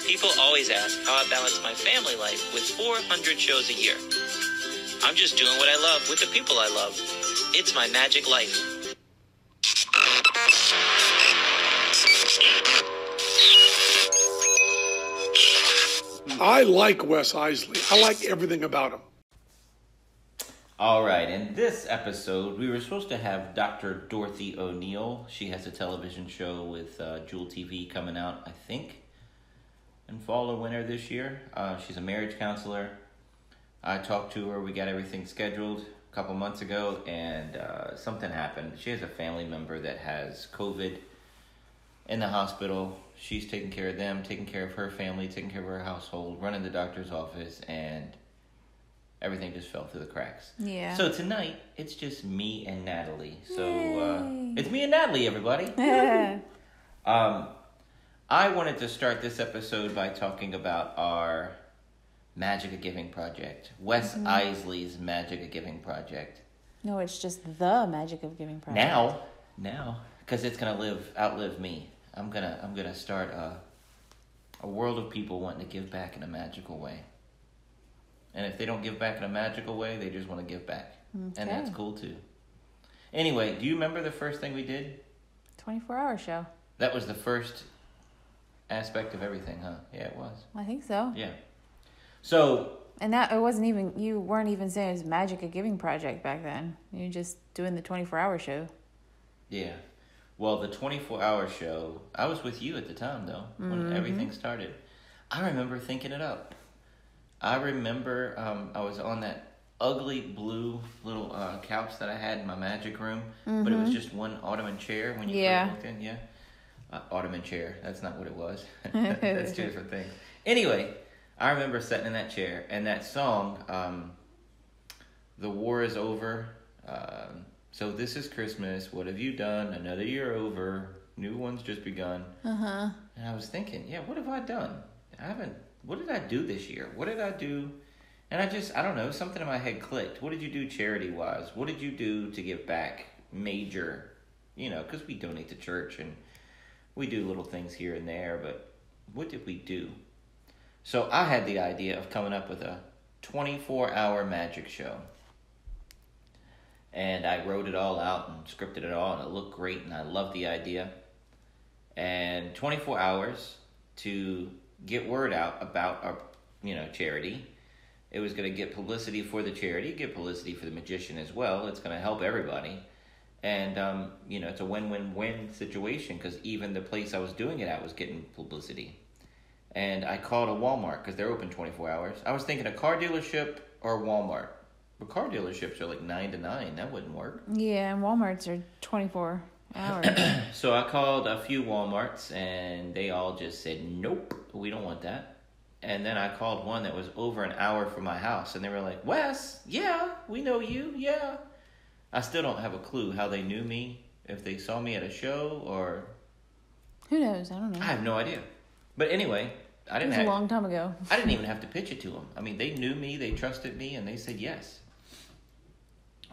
People always ask how I balance my family life with 400 shows a year. I'm just doing what I love with the people I love. It's my magic life. I like Wes Iseli. I like everything about him. All right, in this episode, we were supposed to have Dr. Dorothy O'Neill. She has a television show with Jewel TV coming out, I think, in fall or winter this year. She's a marriage counselor. I talked to her. We got everything scheduled a couple months ago, and something happened. She has a family member that has COVID in the hospital. She's taking care of them, taking care of her family, taking care of her household, running the doctor's office, and everything just fell through the cracks. Yeah. So tonight, it's just me and Natalie. So it's me and Natalie, everybody. I wanted to start this episode by talking about our Magic of Giving project. Wes Iseli's Magic of Giving project. No, it's just the Magic of Giving project. Now, because it's gonna outlive me. I'm gonna start a world of people wanting to give back in a magical way. And if they don't give back in a magical way, they just want to give back. Okay. And that's cool too. Anyway, do you remember the first thing we did? 24-hour show. That was the first aspect of everything, huh? Yeah, it was. I think so. Yeah. So. And that it wasn't even, you weren't even saying it was Magic of Giving project back then. You were just doing the 24-hour show. Yeah. Well, the 24-hour show, I was with you at the time, though, when everything started. I remember thinking it up. I remember I was on that ugly blue little couch that I had in my magic room, but it was just one ottoman chair when you first walked in. Yeah. Ottoman chair. That's not what it was. That's two different things. Anyway, I remember sitting in that chair, and that song, The War is Over, so this is Christmas, what have you done? Another year over, new one's just begun. And I was thinking, what have I done? What did I do this year? What did I do? And I don't know, something in my head clicked. What did you do charity-wise? What did you do to give back major? Because we donate to church and we do little things here and there, but what did we do? So I had the idea of coming up with a 24-hour magic show. And I wrote it all out and scripted it all, and it looked great, and I loved the idea. And 24 hours to get word out about our, charity. It was going to get publicity for the charity, get publicity for the magician as well. It's going to help everybody. And, it's a win-win-win situation because even the place I was doing it at was getting publicity. And I called a Walmart because they're open 24 hours. I was thinking a car dealership or Walmart. But car dealerships are like 9 to 9. That wouldn't work. Yeah, and Walmarts are 24 hours. So I called a few Walmarts, and they all just said, nope, we don't want that. And then I called one that was over an hour from my house, and they were like, Wes, yeah, we know you, yeah. I still don't have a clue how they knew me, if they saw me at a show, or... Who knows? I don't know. I have no idea. But anyway... It was a long time ago. I didn't even have to pitch it to them. I mean, they knew me, they trusted me, and they said yes.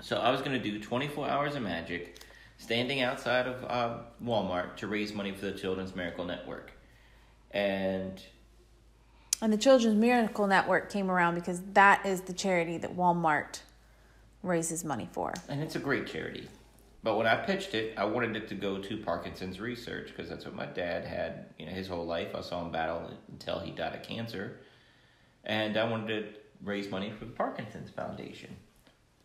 So I was going to do 24 hours of magic, standing outside of Walmart to raise money for the Children's Miracle Network. And the Children's Miracle Network came around because that is the charity that Walmart raises money for. And it's a great charity. But when I pitched it, I wanted it to go to Parkinson's research because that's what my dad had, his whole life. I saw him battle until he died of cancer. And I wanted to raise money for the Parkinson's Foundation.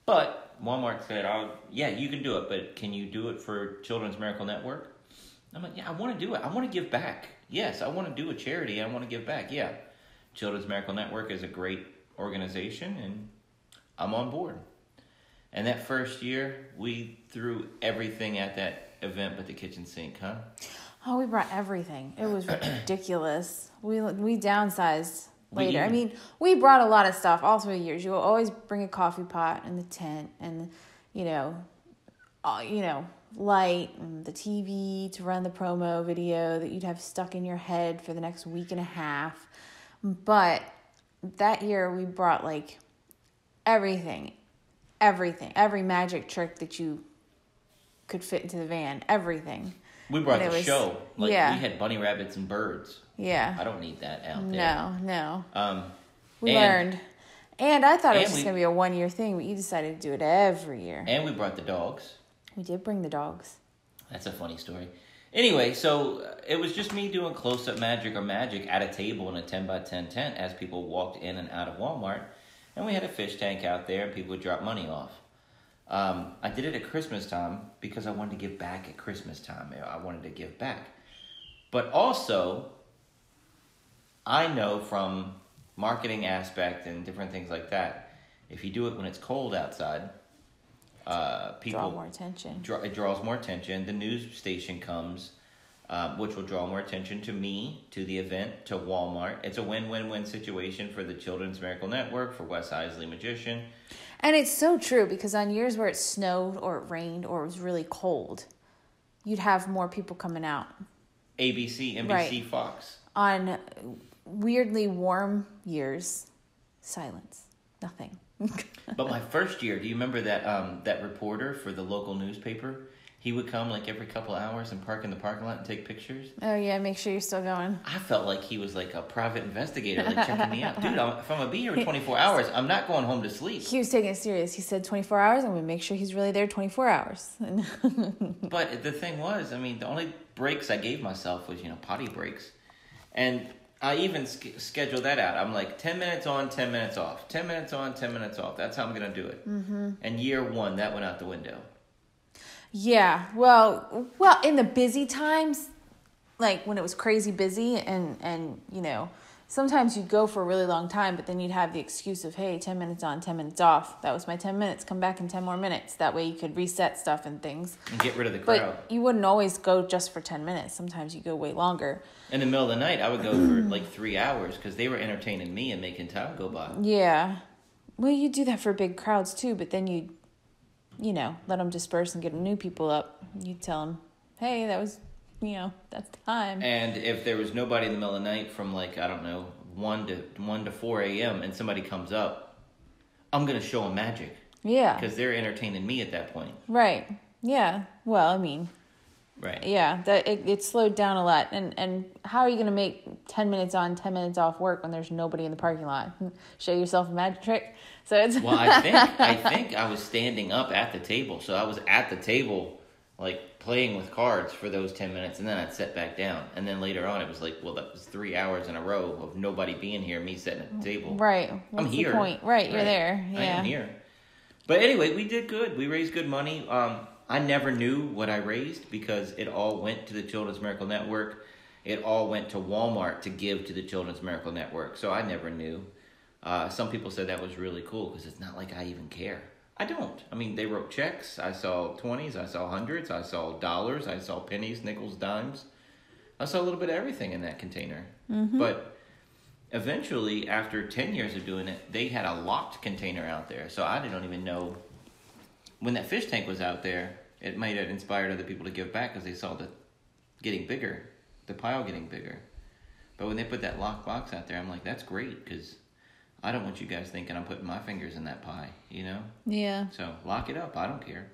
But Walmart said, yeah, you can do it, but can you do it for Children's Miracle Network? I'm like, yeah, I want to do it. I want to give back. Yes, I want to do a charity. I want to give back. Yeah. Children's Miracle Network is a great organization, and I'm on board. And that first year, we threw everything at that event but the kitchen sink, huh? Oh, we brought everything. It was ridiculous. We downsized later. I mean, we brought a lot of stuff all through the years. You will always bring a coffee pot and the tent and, light and the TV to run the promo video that you'd have stuck in your head for the next week and a half. But that year, we brought, everything. Every magic trick that you could fit into the van, everything. We brought the show. We had bunny rabbits and birds. Yeah. I don't need that out there. No. We and- learned. And I thought it was and just going to be a 1-year thing, but you decided to do it every year. And we brought the dogs. We did bring the dogs. That's a funny story. Anyway, so it was just me doing close-up magic or magic at a table in a 10x10 tent as people walked in and out of Walmart. And we had a fish tank out there and people would drop money off. I did it at Christmas time because I wanted to give back at Christmas time. I wanted to give back. But also, I know from marketing aspect and different things like that, if you do it when it's cold outside, people draw more attention. It draws more attention. The news station comes, which will draw more attention to me, to the event, to Walmart. It's a win-win-win situation for the Children's Miracle Network, for Wes Iseli Magician. And it's so true, because on years where it snowed or it rained or it was really cold, you'd have more people coming out. ABC, NBC, Right. Fox. On weirdly warm years, silence. Nothing. But my first year, do you remember that reporter for the local newspaper? He would come like every couple hours and park in the parking lot and take pictures. Oh, yeah, make sure you're still going. I felt like he was like a private investigator, like checking me out. Dude, if I'm going to be here 24 hours, I'm not going home to sleep. He was taking it serious. He said 24 hours. I'm going to make sure he's really there 24 hours. But the thing was, I mean, the only breaks I gave myself was, potty breaks. And I even scheduled that out. I'm like, 10 minutes on, 10 minutes off. 10 minutes on, 10 minutes off. That's how I'm going to do it. Mm-hmm. And year one, that went out the window. Yeah, well, in the busy times, like when it was crazy busy and sometimes you'd go for a really long time, but then you'd have the excuse of, hey, 10 minutes on, 10 minutes off. That was my 10 minutes. Come back in 10 more minutes. That way you could reset stuff and things. And get rid of the crowd. But you wouldn't always go just for 10 minutes. Sometimes you go way longer. In the middle of the night, I would go for like 3 hours because they were entertaining me and making time go by. Yeah. Well, you do that for big crowds too, but then you let them disperse and get new people up. You tell them, hey, that was, that's time. And if there was nobody in the middle of the night from 1 to 4 a.m. and somebody comes up, I'm going to show them magic. Yeah. Because they're entertaining me at that point. Right. Yeah. Well, I mean. Right. Yeah. It slowed down a lot. And how are you going to make 10 minutes on, 10 minutes off work when there's nobody in the parking lot? Show yourself a magic trick. So it's. Well, I think I was standing up at the table. So I was at the table, playing with cards for those 10 minutes, and then I'd sit back down. And then later on, it was that was 3 hours in a row of nobody being here, me sitting at the table. Right. I'm here. The point? Right, you're there. Yeah. I am here. But anyway, we did good. We raised good money. I never knew what I raised because it all went to the Children's Miracle Network. It all went to Walmart to give to the Children's Miracle Network. So I never knew. Some people said that was really cool because it's not like I even care. I don't. I mean, they wrote checks. I saw 20s. I saw hundreds. I saw dollars. I saw pennies, nickels, dimes. I saw a little bit of everything in that container. Mm-hmm. But eventually, after 10 years of doing it, they had a locked container out there. So I didn't even know. When that fish tank was out there, it might have inspired other people to give back because they saw the pile getting bigger. But when they put that locked box out there, I'm like, that's great because I don't want you guys thinking I'm putting my fingers in that pie, Yeah. So lock it up. I don't care.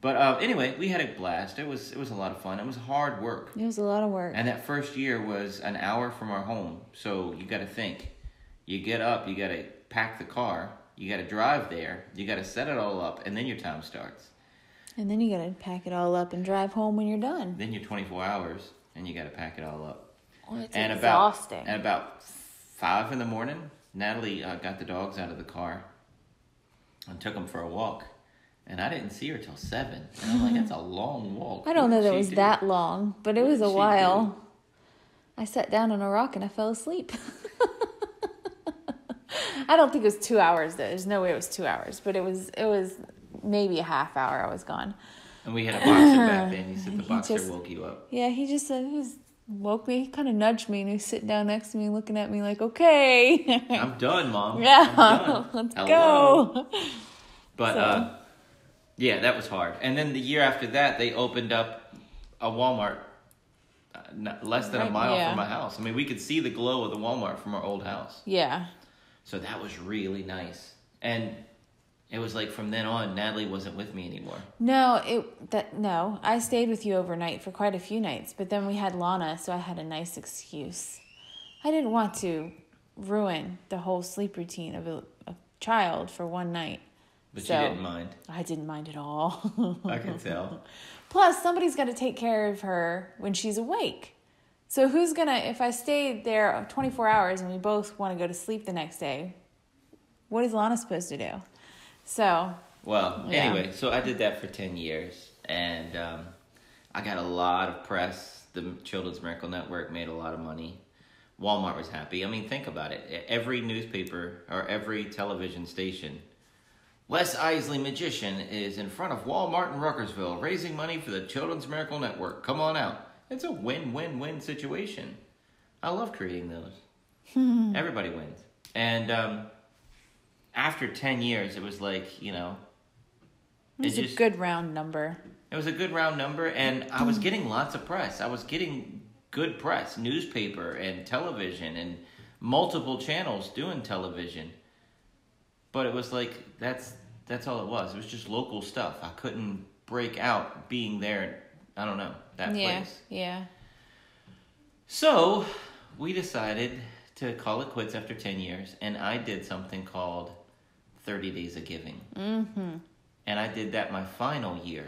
But anyway, we had a blast. It was a lot of fun. It was hard work. It was a lot of work. And that first year was an hour from our home. So you got to think. You get up. You got to pack the car. You got to drive there. You got to set it all up, and then your time starts. And then you got to pack it all up and drive home when you're done. Then you're 24 hours, and you got to pack it all up. Well, it's exhausting. About 5 in the morning, Natalie got the dogs out of the car and took them for a walk. And I didn't see her till 7. And I'm like, that's a long walk. I don't know that it was that long, but it was a while. I sat down on a rock and I fell asleep. I don't think it was 2 hours though. There's no way it was 2 hours, but it was maybe a half hour I was gone. And we had a boxer back then. He said the boxer woke you up. Yeah, he just said, woke me, he kind of nudged me, and he was sitting down next to me looking at me like, okay. I'm done, Mom. Yeah, I'm done. let's Hello. go. But, yeah, that was hard. And then the year after that, they opened up a Walmart less than a mile from my house. I mean, we could see the glow of the Walmart from our old house. Yeah. So that was really nice. And it was like from then on, Natalie wasn't with me anymore. No, I stayed with you overnight for quite a few nights, but then we had Lana, so I had a nice excuse. I didn't want to ruin the whole sleep routine of a child for one night. But so, you didn't mind. I didn't mind at all. I can tell. Plus, somebody's got to take care of her when she's awake. So who's going to, if I stayed there 24 hours and we both want to go to sleep the next day, what is Lana supposed to do? So. Well, anyway, so I did that for 10 years. And I got a lot of press. The Children's Miracle Network made a lot of money. Walmart was happy. I mean, think about it. Every newspaper or every television station, Wes Iseli, magician, is in front of Walmart in Ruckersville raising money for the Children's Miracle Network. Come on out. It's a win-win-win situation. I love creating those. Everybody wins. And after 10 years, it was like, you know. It was a good round number. It was a good round number, and I was getting lots of press. I was getting good press, newspaper and television and multiple channels doing television. But it was like, that's all it was. It was just local stuff. I couldn't break out being there, I don't know, that place. Yeah. So we decided to call it quits after 10 years, and I did something called 30 Days of Giving. Mm-hmm. And I did that my final year.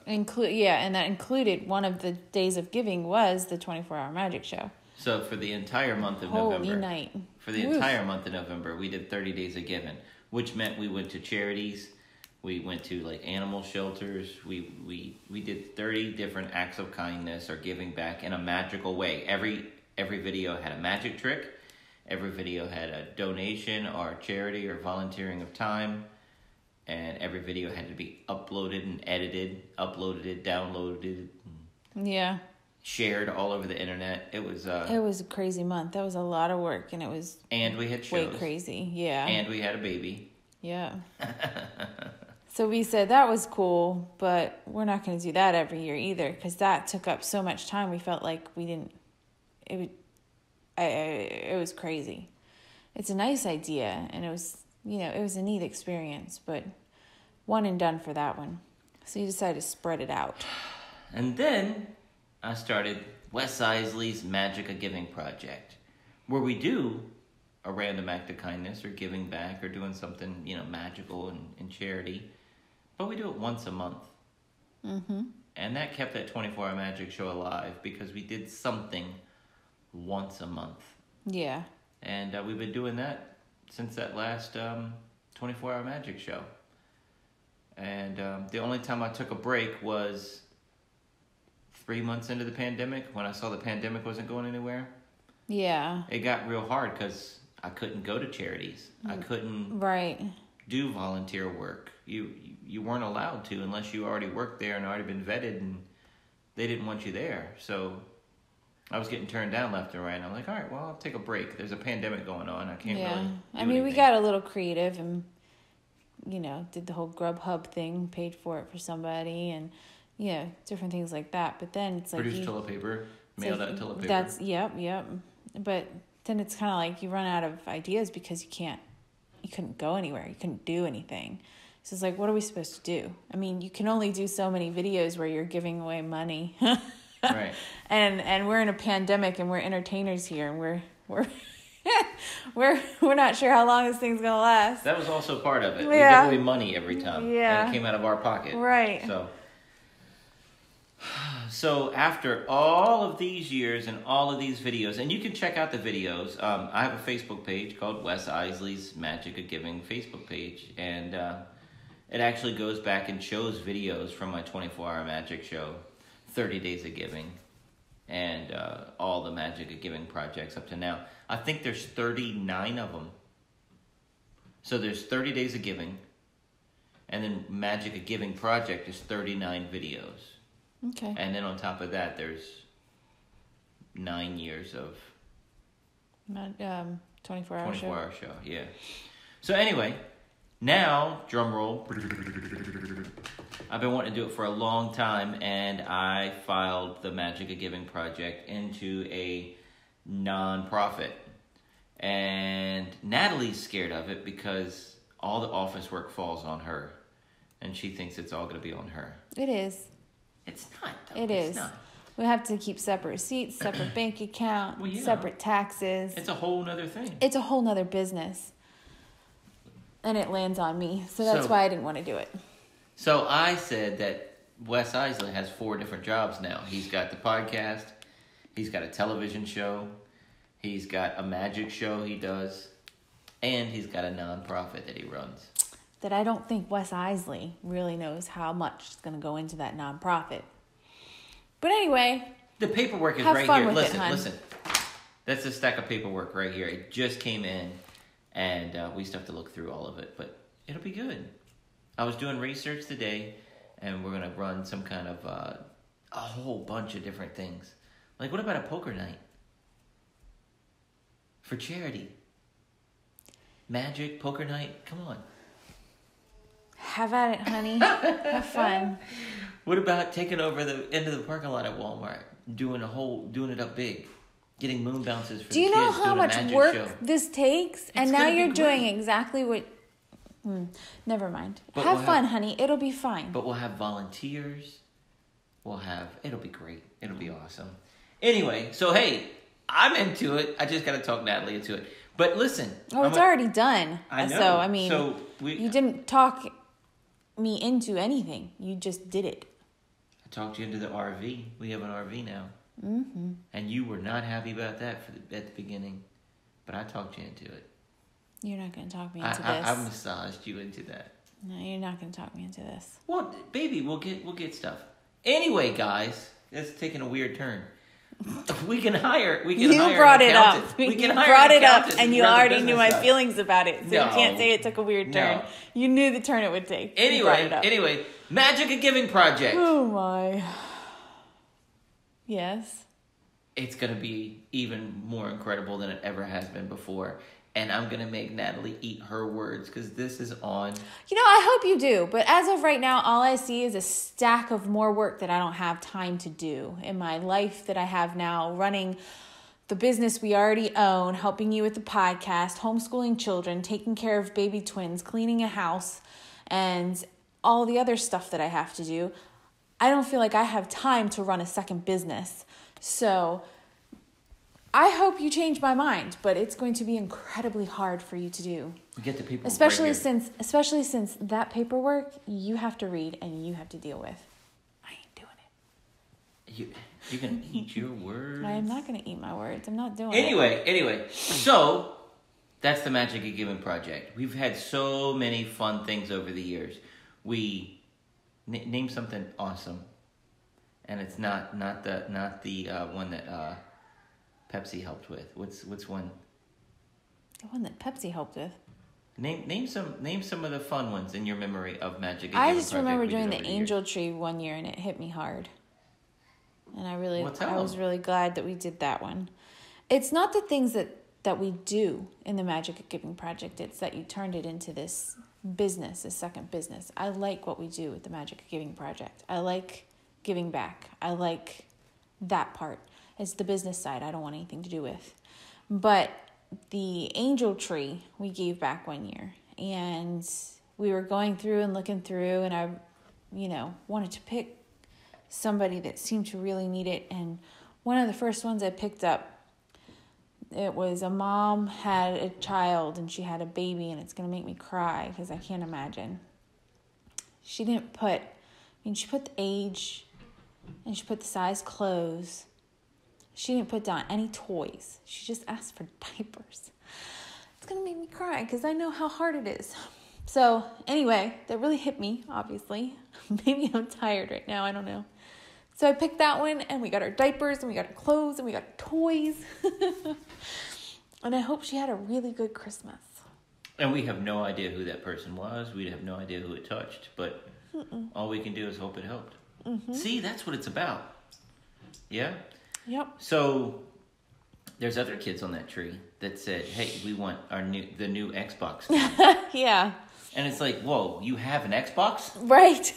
And that included one of the days of giving was the 24-hour magic show. So for the entire month of November. Holy night. For the entire month of November, we did 30 Days of Giving, which meant we went to charities, we went to like animal shelters, we did 30 different acts of kindness or giving back in a magical way. Every video had a magic trick, every video had a donation or charity or volunteering of time, and every video had to be uploaded and edited, downloaded. Yeah. Shared all over the internet. It was a crazy month. That was a lot of work, and it was we had shows. Way crazy. Yeah. And we had a baby. Yeah. So we said that was cool, but we're not going to do that every year either, because that took up so much time. We felt like we didn't. It was crazy. It's a nice idea, and it was a neat experience, but one and done for that one. So you decided to spread it out. And then I started Wes Iseli's Magic of Giving project, where we do a random act of kindness or giving back or doing something, magical and charity. But we do it once a month. Mm-hmm. And that kept that 24-hour magic show alive because we did something once a month. Yeah. And we've been doing that since that last 24-hour magic show. And the only time I took a break was 3 months into the pandemic, when I saw the pandemic wasn't going anywhere. Yeah. It got real hard because I couldn't go to charities. I couldn't do volunteer work. You weren't allowed to unless you already worked there and already been vetted, and they didn't want you there. So I was getting turned down left and right. I'm like, all right, well, I'll take a break. There's a pandemic going on. I can't really do anything. We got a little creative and, did the whole Grubhub thing, paid for it for somebody, and different things like that. But then it's like produced toilet paper, mailed out toilet paper. That's yep. But then it's kind of like you run out of ideas because you couldn't go anywhere, you couldn't do anything. So it's like, what are we supposed to do? I mean, you can only do so many videos where you're giving away money. Right. And we're in a pandemic, and we're entertainers here, and we're we're not sure how long this thing's gonna last. That was also part of it. Yeah. We give away money every time. Yeah. And it came out of our pocket. Right. So after all of these years and all of these videos, and you can check out the videos. I have a Facebook page called Wes Iseli's Magic of Giving Facebook page, and it actually goes back and shows videos from my 24-hour magic show, 30 Days of Giving, and all the Magic of Giving projects up to now. I think there's 39 of them. So there's 30 Days of Giving, and then Magic of Giving project is 39 videos. Okay. And then on top of that, there's 9 years of 24-hour show. 24-hour show, yeah. So anyway, now, drum roll, I've been wanting to do it for a long time, and I filed the Magic of Giving project into a non-profit. And Natalie's scared of it because all the office work falls on her, and she thinks it's all going to be on her. It is. It's not, though. It's not. We have to keep separate receipts, separate bank account, separate taxes. It's a whole nother thing. It's a whole nother business. And it lands on me. So that's why I didn't want to do it. So I said that Wes Iseli has 4 different jobs now. He's got the podcast. He's got a television show. He's got a magic show he does. And he's got a nonprofit that he runs. That I don't think Wes Iseli really knows how much is going to go into that nonprofit. But anyway. The paperwork is right here. Listen. That's a stack of paperwork right here. It just came in. And we still have to look through all of it. But it'll be good. I was doing research today. And we're going to run some kind of a whole bunch of different things. Like, what about a poker night? For charity. Magic, poker night. Come on. Have at it, honey. Have fun. What about taking over the end of the parking lot at Walmart, doing it up big, getting moon bounces for the kids? Do you know how much work this takes? And now you're doing exactly what. Never mind. Have fun, honey. It'll be fine. But we'll have volunteers. It'll be great. It'll be awesome. Anyway, so hey, I'm into it. I just got to talk Natalie into it. But listen. Oh, it's already done. I know. So, I mean, you didn't talk me into anything. You just did it. I talked you into the RV. We have an RV now. Mm-hmm. And you were not happy about that at the beginning. But I talked you into it. You're not going to talk me into this. I massaged you into that. No, you're not going to talk me into this. Well, baby, we'll get stuff. Anyway, guys, that's taking a weird turn. We can hire. You brought it up. We can you hire brought it up, and you already knew my side. feelings about it. So you can't say it took a weird turn. No. You knew the turn it would take. Anyway, Magic and Giving Project. Oh my. Yes. It's gonna be even more incredible than it ever has been before. And I'm going to make Natalie eat her words because this is on. I hope you do. But as of right now, all I see is a stack of more work that I don't have time to do in my life that I have now, running the business we already own, helping you with the podcast, homeschooling children, taking care of baby twins, cleaning a house, and all the other stuff that I have to do. I don't feel like I have time to run a second business. So I hope you change my mind, but it's going to be incredibly hard for you to do. Get the people, especially since that paperwork you have to read and you have to deal with. I ain't doing it. You're gonna eat your words. I am not gonna eat my words. I'm not doing it. Anyway, so that's the Magic of Giving Project. We've had so many fun things over the years. We name something awesome, and it's not the one that. Pepsi helped with. What's one? The one that Pepsi helped with. Name some of the fun ones in your memory of Magic. I just remember doing the angel tree one year and it hit me hard. And I was really glad that we did that one. It's not the things that we do in the Magic of Giving Project. It's that you turned it into this business, a second business. I like what we do with the Magic of Giving Project. I like giving back. I like that part. It's the business side I don't want anything to do with. But the angel tree we gave back one year. And we were going through and looking through. And I, wanted to pick somebody that seemed to really need it. And one of the first ones I picked up, it was a mom had a child and she had a baby. And it's going to make me cry because I can't imagine. She didn't put, she put the age and she put the size clothes. She didn't put down any toys. She just asked for diapers. It's going to make me cry because I know how hard it is. So anyway, that really hit me, obviously. Maybe I'm tired right now. I don't know. So I picked that one and we got our diapers and we got our clothes and we got our toys. And I hope she had a really good Christmas. And we have no idea who that person was. We have no idea who it touched. But all we can do is hope it helped. Mm-hmm. See, that's what it's about. Yeah? Yep. So there's other kids on that tree that said, "Hey, we want the new Xbox." Yeah. And it's like, whoa, you have an Xbox? Right.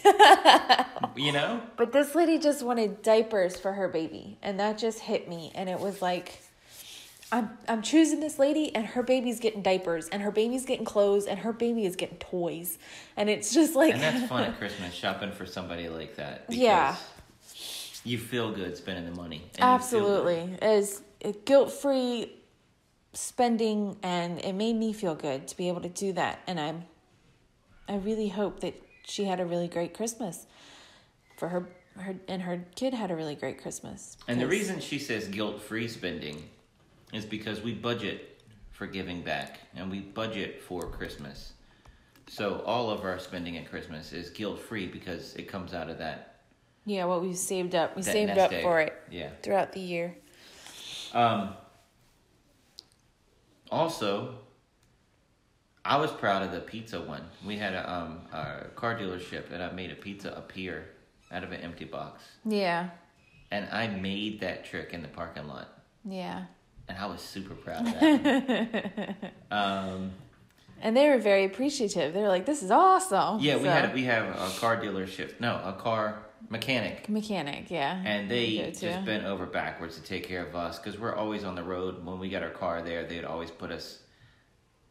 But this lady just wanted diapers for her baby, and that just hit me. And it was like, I'm choosing this lady, and her baby's getting diapers, and her baby's getting clothes, and her baby is getting toys. And it's just like... And that's fun at Christmas, shopping for somebody like that. Yeah. You feel good spending the money. And absolutely. It's guilt-free spending, and it made me feel good to be able to do that. And I really hope that she had a really great Christmas for her and her kid had a really great Christmas. And the reason she says guilt-free spending is because we budget for giving back, and we budget for Christmas. So all of our spending at Christmas is guilt-free because it comes out of that. Yeah, what we saved up. We saved up for it throughout the year. Also, I was proud of the pizza one. We had a car dealership, and I made a pizza appear out of an empty box. Yeah. And I made that trick in the parking lot. Yeah. And I was super proud of that. And they were very appreciative. They were like, "This is awesome." Yeah, we have a car dealership. No, a car mechanic. Mechanic, yeah. And they just bent over backwards to take care of us because we're always on the road. When we got our car there, they'd always put us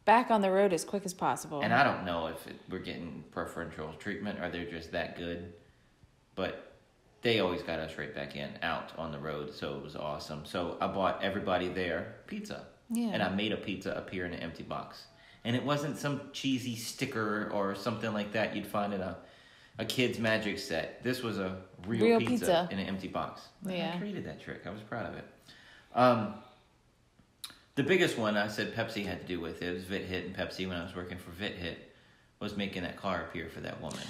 back on the road as quick as possible. And I don't know if we're getting preferential treatment or they're just that good, but they always got us right back out on the road, so it was awesome. So I bought everybody there pizza. Yeah. And I made a pizza appear in an empty box. And it wasn't some cheesy sticker or something like that you'd find in a kid's magic set. This was a real pizza in an empty box. Yeah. I created that trick. I was proud of it. The biggest one I said Pepsi had to do with it was VitHit and Pepsi when I was working for VitHit was making that car appear for that woman.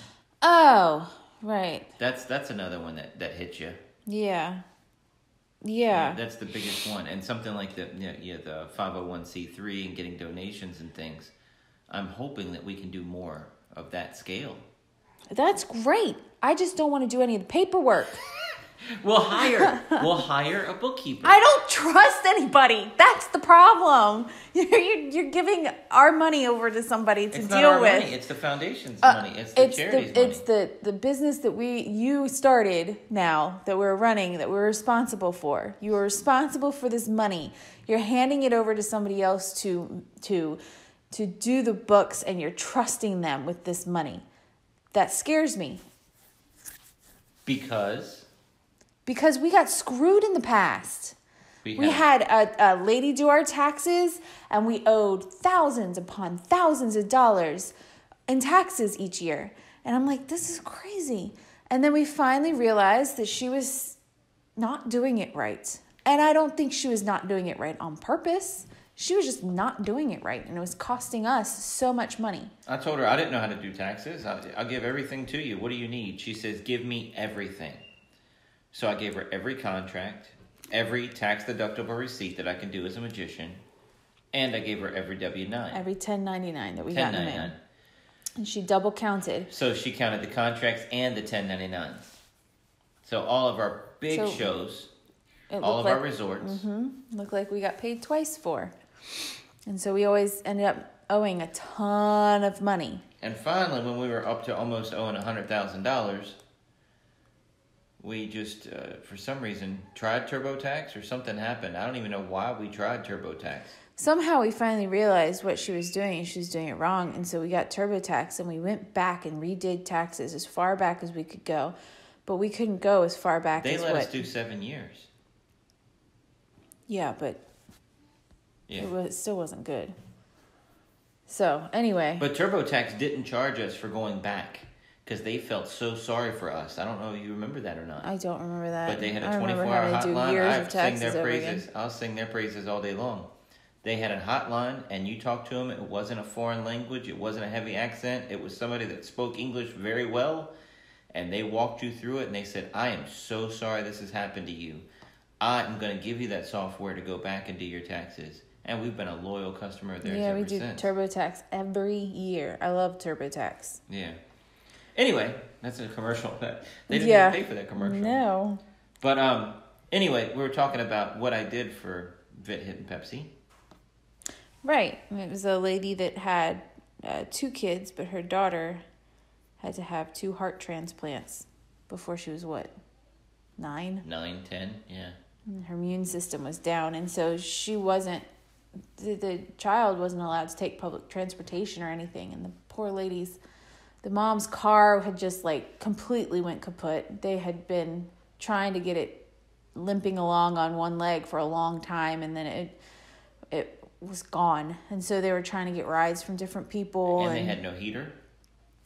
Oh, right. That's another one that hit you. Yeah. Yeah, that's the biggest one. And something like the 501c3 and getting donations and things. I'm hoping that we can do more of that scale. That's great. I just don't want to do any of the paperwork. We'll hire a bookkeeper. I don't trust anybody. That's the problem. You're giving our money over to somebody to it's deal not our with. Money. It's the foundation's money. It's the charity's money. It's the business that you started now that we're running, that we're responsible for. You are responsible for this money. You're handing it over to somebody else to do the books, and you're trusting them with this money. That scares me. Because we got screwed in the past. We had a lady do our taxes, and we owed thousands upon thousands of dollars in taxes each year. And I'm like, this is crazy. And then we finally realized that she was not doing it right. And I don't think she was not doing it right on purpose. She was just not doing it right, and it was costing us so much money. I told her I didn't know how to do taxes. I'll give everything to you. What do you need? She says, give me everything. So I gave her every contract, every tax-deductible receipt that I can do as a magician, and I gave her every W-9. Every 1099 that we got in the mail. And she double counted. So she counted the contracts and the 1099s. So all of our big shows, all of our resorts. Looked like we got paid twice for. And so we always ended up owing a ton of money. And finally, when we were up to almost owing $100,000... we just, for some reason, tried TurboTax or something happened. I don't even know why we tried TurboTax. Somehow we finally realized what she was doing, and she was doing it wrong. And so we got TurboTax, and we went back and redid taxes as far back as we could go. But we couldn't go as far back as They let us do 7 years. Yeah, but it still wasn't good. So, anyway. But TurboTax didn't charge us for going back. Because they felt so sorry for us. I don't know if you remember that or not. I don't remember that. But they had a 24-hour hotline. I'll sing their praises all day long. They had a hotline, and you talked to them. It wasn't a foreign language. It wasn't a heavy accent. It was somebody that spoke English very well. And they walked you through it, and they said, I am so sorry this has happened to you. I am going to give you that software to go back and do your taxes. And we've been a loyal customer of theirs ever since. Yeah, we do TurboTax every year. I love TurboTax. Yeah. Anyway, that's a commercial. They didn't even pay for that commercial. No. But anyway, we were talking about what I did for VitHit and Pepsi. Right. It was a lady that had 2 kids, but her daughter had to have 2 heart transplants before she was what? 9? 9, 10, yeah. Her immune system was down, and so she wasn't. The child wasn't allowed to take public transportation or anything, and the poor ladies, the mom's car had just like completely went kaput. They had been trying to get it limping along on one leg for a long time, and then it was gone. And so they were trying to get rides from different people. And they had no heater?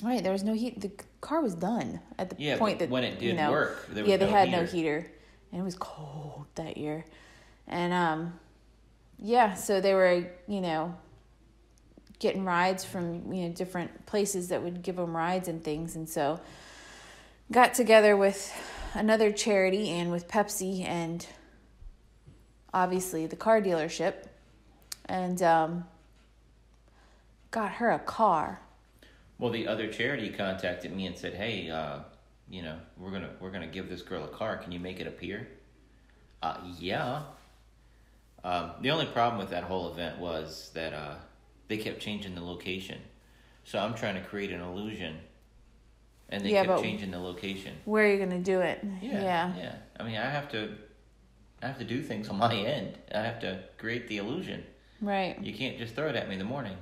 Right, there was no heat. The car was done at the point that, when it did work, there was they had heater. no heater. And it was cold that year. And, so they were, getting rides from, different places that would give them rides and things. And so got together with another charity and with Pepsi and obviously the car dealership and got her a car. Well, the other charity contacted me and said, "Hey, we're gonna give this girl a car. Can you make it appear?" Yeah. The only problem with that whole event was that they kept changing the location. So I'm trying to create an illusion, and they kept changing the location. Where are you gonna do it? Yeah. I mean, I have to do things on my end. I have to create the illusion. Right. You can't just throw it at me in the morning.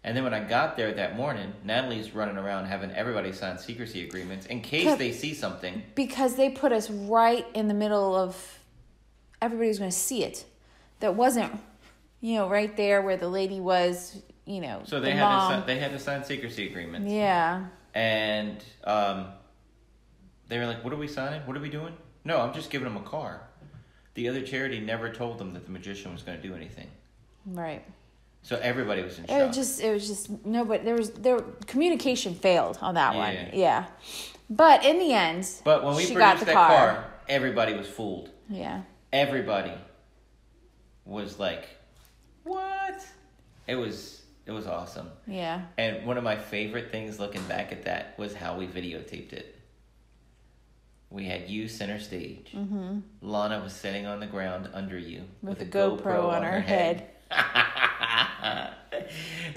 And then when I got there that morning, Natalie's running around having everybody sign secrecy agreements in case they see something. Because they put us right in the middle of everybody's going to see it. That wasn't, right there where the lady was, So they had to sign secrecy agreements. Yeah. And they were like, "What are we signing? What are we doing?" "No, I'm just giving them a car." The other charity never told them that the magician was going to do anything. Right. So everybody was in shock. It was just communication failed on that one. Yeah. But in the end, but when we she produced got the that car, everybody was fooled. Yeah. Everybody was like, "What?" It was awesome. Yeah. And one of my favorite things looking back at that was how we videotaped it. We had you center stage. Mm-hmm. Lana was sitting on the ground under you with a GoPro on her head.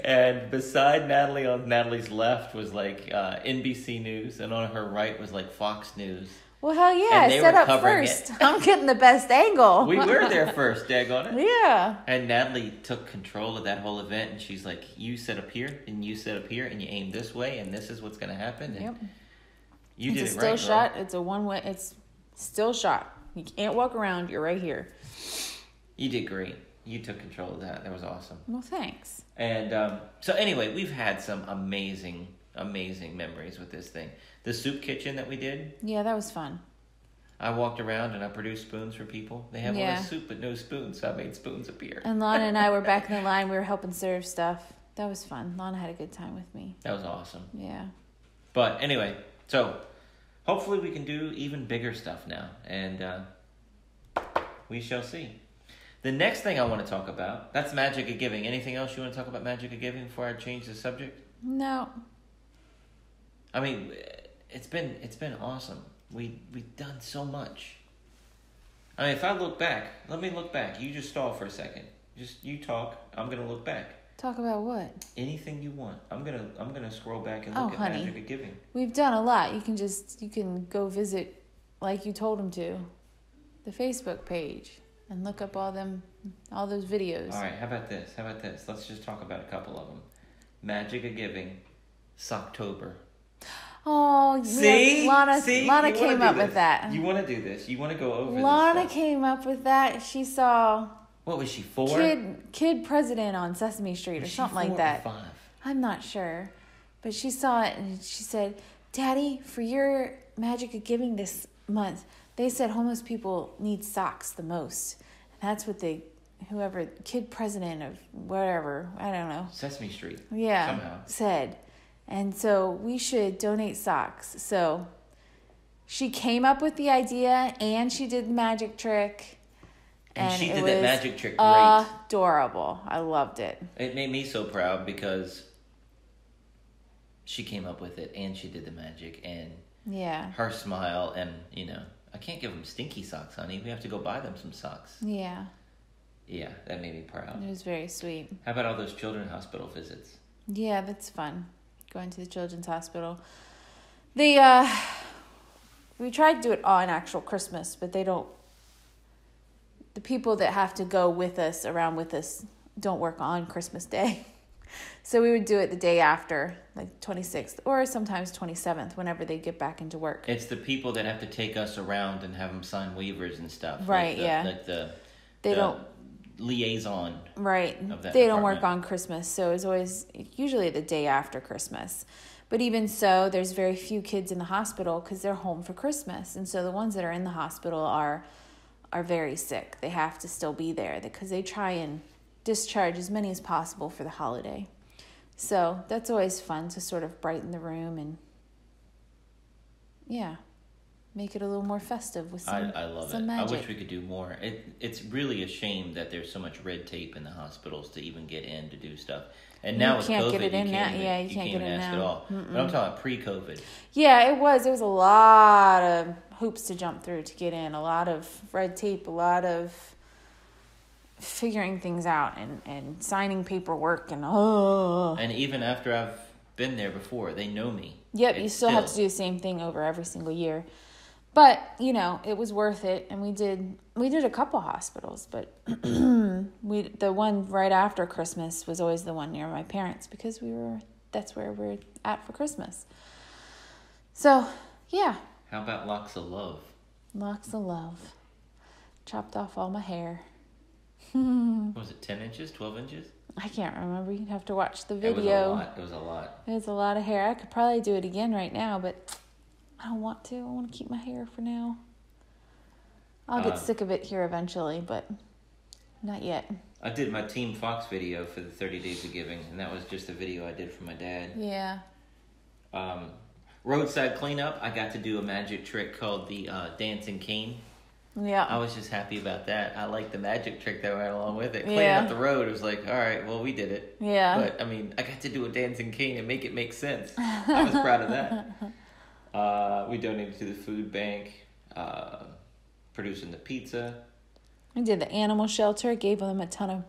And beside Natalie, on Natalie's left was like NBC News, and on her right was like Fox News. Well, hell yeah, I set up first. I'm getting the best angle. We were there first, daggone it. Yeah. And Natalie took control of that whole event, and she's like, "You sit up here, and you sit up here, and you aim this way, and this is what's going to happen." And yep. You did it right, It's a still shot. It's a one-way. It's still shot. You can't walk around. You're right here. You did great. You took control of that. That was awesome. Well, thanks. And so anyway, we've had some amazing memories with this thing. The soup kitchen that we did. Yeah, that was fun. I walked around and I produced spoons for people. They have all this soup but no spoons, so I made spoons appear. And Lana and I were back in the line. We were helping serve stuff. That was fun. Lana had a good time with me. That was awesome. Yeah. But anyway, so hopefully we can do even bigger stuff now. And we shall see. The next thing I want to talk about, that's Magic of Giving. Anything else you want to talk about Magic of Giving before I change the subject? No. I mean, it's been awesome. We've done so much. I mean, if I look back, let me look back. You just stall for a second. Just you talk. I'm gonna look back. Talk about what? Anything you want. I'm gonna scroll back and look at Magic of Giving. We've done a lot. You can go visit, like you told him to, the Facebook page and look up all those videos. All right. How about this? Let's just talk about a couple of them. Magic of Giving, Socktober. Oh, see? Lana You came up with that. You want to do this. You want to go over this Lana stuff. came up with that. She saw... What was she, 4? Kid president on Sesame Street or something like that. 4 or 5? I'm not sure. But she saw it and she said, "Daddy, for your Magic of Giving this month, they said homeless people need socks the most." And that's what kid president of whatever, I don't know. Sesame Street. Yeah. Somehow. Said. And so we should donate socks. So she came up with the idea and she did the magic trick. And she did that magic trick great. Adorable. I loved it. It made me so proud because she came up with it and she did the magic and her smile and, I can't give them stinky socks, honey. We have to go buy them some socks. Yeah. Yeah, that made me proud. It was very sweet. How about all those children's hospital visits? Yeah, that's fun. Going to the children's hospital. We tried to do it on actual Christmas, but they don't the people that have to go with us, around with us, don't work on Christmas Day. So we would do it the day after, like 26th or sometimes 27th, whenever they get back into work. It's the people that have to take us around and have them sign waivers and stuff. Right, Like they don't liaison. Right. Of that they don't department. work on Christmas, so it's always usually the day after Christmas. But even so, there's very few kids in the hospital because they're home for Christmas. And so the ones that are in the hospital are very sick. They have to still be there because they try and discharge as many as possible for the holiday. So that's always fun to sort of brighten the room and, yeah, make it a little more festive with some I love some it. magic. I wish we could do more. It's really a shame that there's so much red tape in the hospitals to even get in to do stuff. And now with can't COVID, get it in you now. can't even, Yeah, you you can't can't get even in ask now. at all. But I'm talking about pre-COVID. Yeah, it was. There was a lot of hoops to jump through to get in, a lot of red tape, a lot of figuring things out and signing paperwork and And even after I've been there before, they know me. Yep, you still have to do the same thing over every single year. But, you know, it was worth it, and we did a couple hospitals, but the one right after Christmas was always the one near my parents because that's where we're at for Christmas. So, yeah. How about Locks of Love? Locks of Love. Chopped off all my hair. What was it, 10 inches, 12 inches? I can't remember. You'd have to watch the It video. was a lot. It was a lot of hair. I could probably do it again right now, but I don't want to. I want to keep my hair for now. I'll get sick of it here eventually, but not yet. I did my Team Fox video for the 30 Days of Giving, and that was just a video I did for my dad. Yeah. Roadside cleanup, I got to do a magic trick called the dancing cane. Yeah. I was just happy about that. I liked the magic trick that went along with it. Cleaning Yeah. up the road, it was like, all right, well, we did it. Yeah. But, I mean, I got to do a dancing cane and make it make sense. I was proud of that. We donated to the food bank, producing the pizza. We did the animal shelter. Gave them a ton of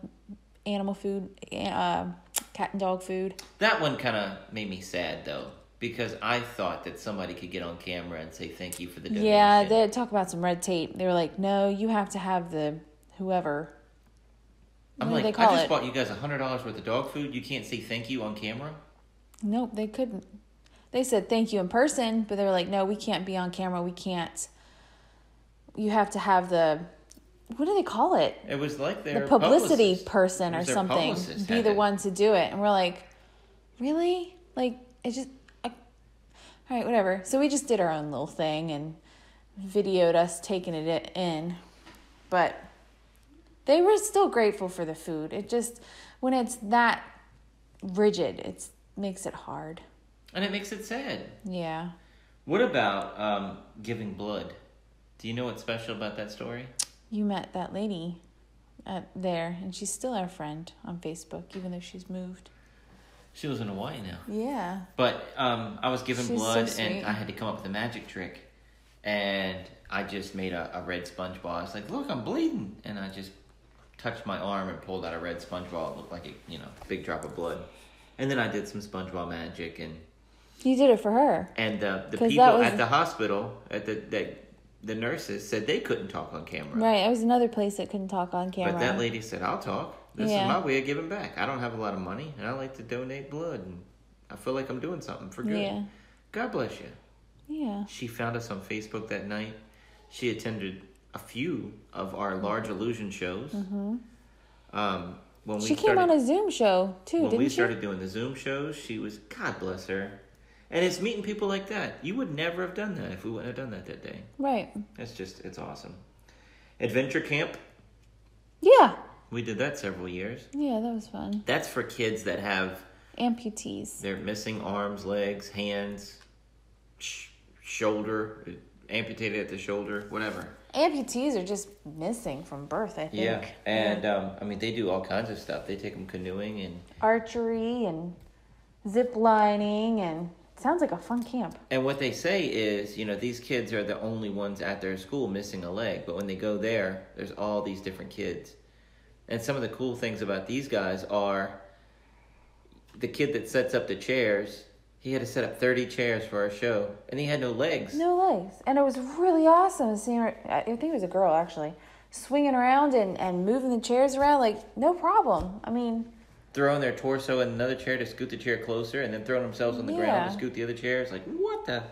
animal food, cat and dog food. That one kind of made me sad, though, because I thought that somebody could get on camera and say thank you for the donation. Yeah, they talk about some red tape. They were like, no, you have to have the whoever. I'm What do like, they I call just it? bought you guys $100 worth of dog food. You can't say thank you on camera? Nope, they couldn't. They said thank you in person, but they were like, no, we can't be on camera. We can't. You have to have the, what do they call it? It was like their The publicity publicist. person It or was their something. publicist Be had the to- one to do it. And we're like, really? Like, it just, all right, whatever. So we just did our own little thing and videoed us taking it in. But they were still grateful for the food. It just, when it's that rigid, it makes it hard. And it makes it sad. Yeah. What about giving blood? Do you know what's special about that story? You met that lady there, and she's still our friend on Facebook, even though she's moved. She lives in Hawaii now. Yeah. But I was giving She's blood, so sweet. and I had to come up with a magic trick. And I just made a red sponge ball. I was like, look, I'm bleeding. And I just touched my arm and pulled out a red sponge ball. It looked like a big drop of blood. And then I did some sponge ball magic. You did it for her. And the 'Cause people that was- at the hospital, the nurses said they couldn't talk on camera. Right. It was another place that couldn't talk on camera. But that lady said, I'll talk. This Yeah. is my way of giving back. I don't have a lot of money, and I like to donate blood. And I feel like I'm doing something for good. Yeah. God bless you. Yeah. She found us on Facebook that night. She attended a few of our Large Illusion shows. Mm-hmm. When She came on a Zoom show, too, when didn't we she? started doing the Zoom shows, she was, God bless her. And it's meeting people like that. You would never have done that if we wouldn't have done that day. Right. It's awesome. Adventure Camp. Yeah. We did that several years. Yeah, that was fun. That's for kids that have, Amputees. they're missing arms, legs, hands, shoulder, amputated at the shoulder, whatever. Amputees are just missing from birth, I think. Yeah, and I mean, they do all kinds of stuff. They take them canoeing and Archery and zip lining, and it sounds like a fun camp. what they say is, these kids are the only ones at their school missing a leg. But when they go there, there's all these different kids. And some of the cool things about these guys are the kid that sets up the chairs. He had to set up 30 chairs for our show, and he had no legs. No legs. And it was really awesome to see her. I think it was a girl, actually. swinging around and moving the chairs around, like, no problem. I mean, throwing their torso in another chair to scoot the chair closer, and then throwing themselves on the ground to scoot the other chair. It's like, what the?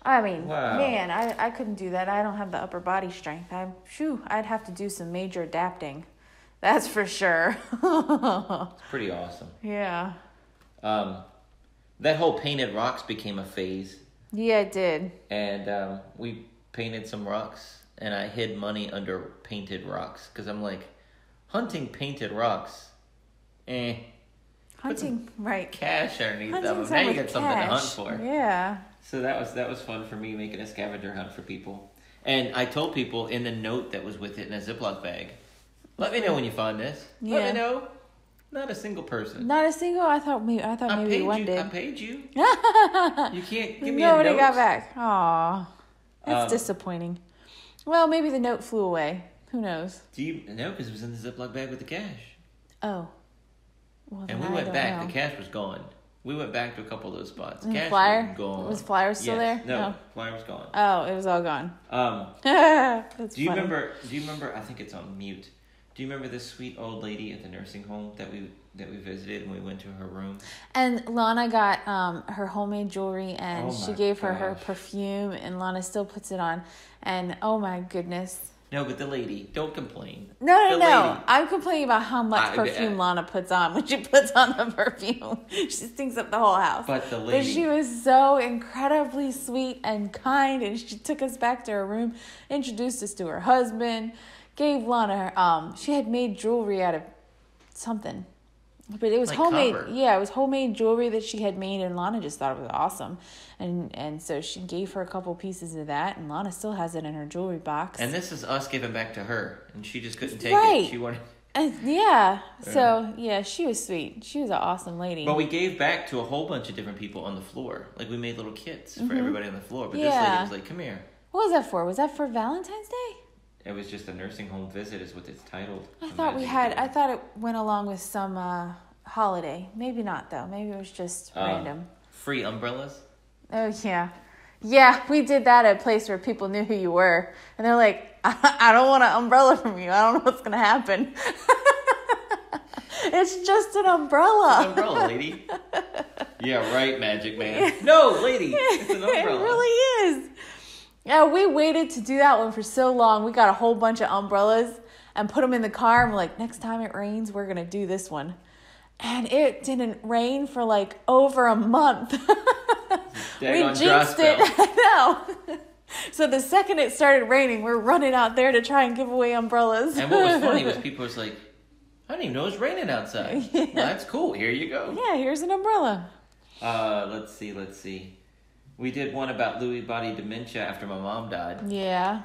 I mean, wow. Man, I couldn't do that. I don't have the upper body strength. I'd have to do some major adapting. That's for sure. It's pretty awesome. Yeah. That whole painted rocks became a phase. Yeah, it did. And we painted some rocks, and I hid money under painted rocks because I'm like, hunting painted rocks, Hunting, right? Cash underneath them. Now you got something to hunt for. Yeah. So that was fun for me, making a scavenger hunt for people. And I told people in the note that was with it in a Ziploc bag, let me know when you find this. Yeah. Let me know. Not a single person. Not a single? I thought maybe one did. I paid you. You can't give me a note. Nobody got back. Aw. That's disappointing. Well, maybe the note flew away. Who knows? Do you know? Because it was in the Ziploc bag with the cash. Oh. Well, and we went back. The cash was gone. We went back to a couple of those spots. Cash Flyer? was gone. Was Flyer still there? No, Flyer was gone. Oh, it was all gone. Do you remember? I think it's on mute. Do you remember this sweet old lady at the nursing home that we visited when we went to her room? And Lana got her homemade jewelry, and she gave her perfume, and Lana still puts it on. And oh my goodness. No, but the lady, don't complain. No. Lady. I'm complaining about how much perfume Lana puts on when she puts on the perfume. She stinks up the whole house. But the lady. But she was so incredibly sweet and kind, and she took us back to her room, introduced us to her husband, gave Lana, she had made jewelry out of something. But it was like homemade. Copper. Yeah, it was homemade jewelry that she had made, and Lana just thought it was awesome. And so she gave her a couple pieces of that, and Lana still has it in her jewelry box. And this is us giving back to her, and she just couldn't take it. She wanted. Yeah. So yeah, she was sweet. She was an awesome lady. But we gave back to a whole bunch of different people on the floor. Like we made little kits for everybody on the floor. But this lady was like, "Come here." What was that for? Was that for Valentine's Day? It was just a nursing home visit, is what it's titled. I thought it went along with some holiday. Maybe not though. Maybe it was just random. Free umbrellas. Oh yeah, yeah. We did that at a place where people knew who you were, and they're like, "I don't want an umbrella from you. I don't know what's gonna happen." It's just an umbrella. It's an umbrella, lady. Yeah, right, Magic Man. No, lady, it's an umbrella. It really is. Yeah, we waited to do that one for so long. We got a whole bunch of umbrellas and put them in the car. And we're like, next time it rains, we're going to do this one. And it didn't rain for like over a month. We jinxed it. I know. So the second it started raining, we're running out there to try and give away umbrellas. And what was funny was people was like, I didn't even know it was raining outside. Yeah. Well, that's cool. Here you go. Yeah, here's an umbrella. Let's see. We did one about Lewy body dementia after my mom died. Yeah.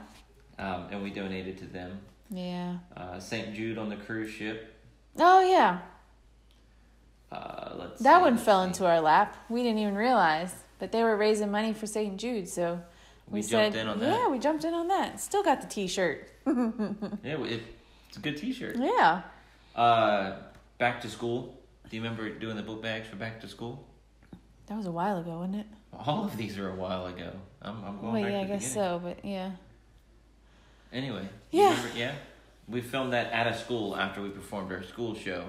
And we donated to them. Yeah. St. Jude on the cruise ship. Oh, yeah. That one fell into our lap. We didn't even realize. But they were raising money for St. Jude, so we jumped in on that. Yeah, we jumped in on that. Still got the T-shirt. Yeah, it's a good T-shirt. Yeah. Back to school. Do you remember doing the book bags for back to school? That was a while ago, wasn't it? All of these are a while ago. I'm going back to the beginning. I guess so, but yeah. Anyway. Yeah. Remember, yeah? We filmed that at a school after we performed our school show.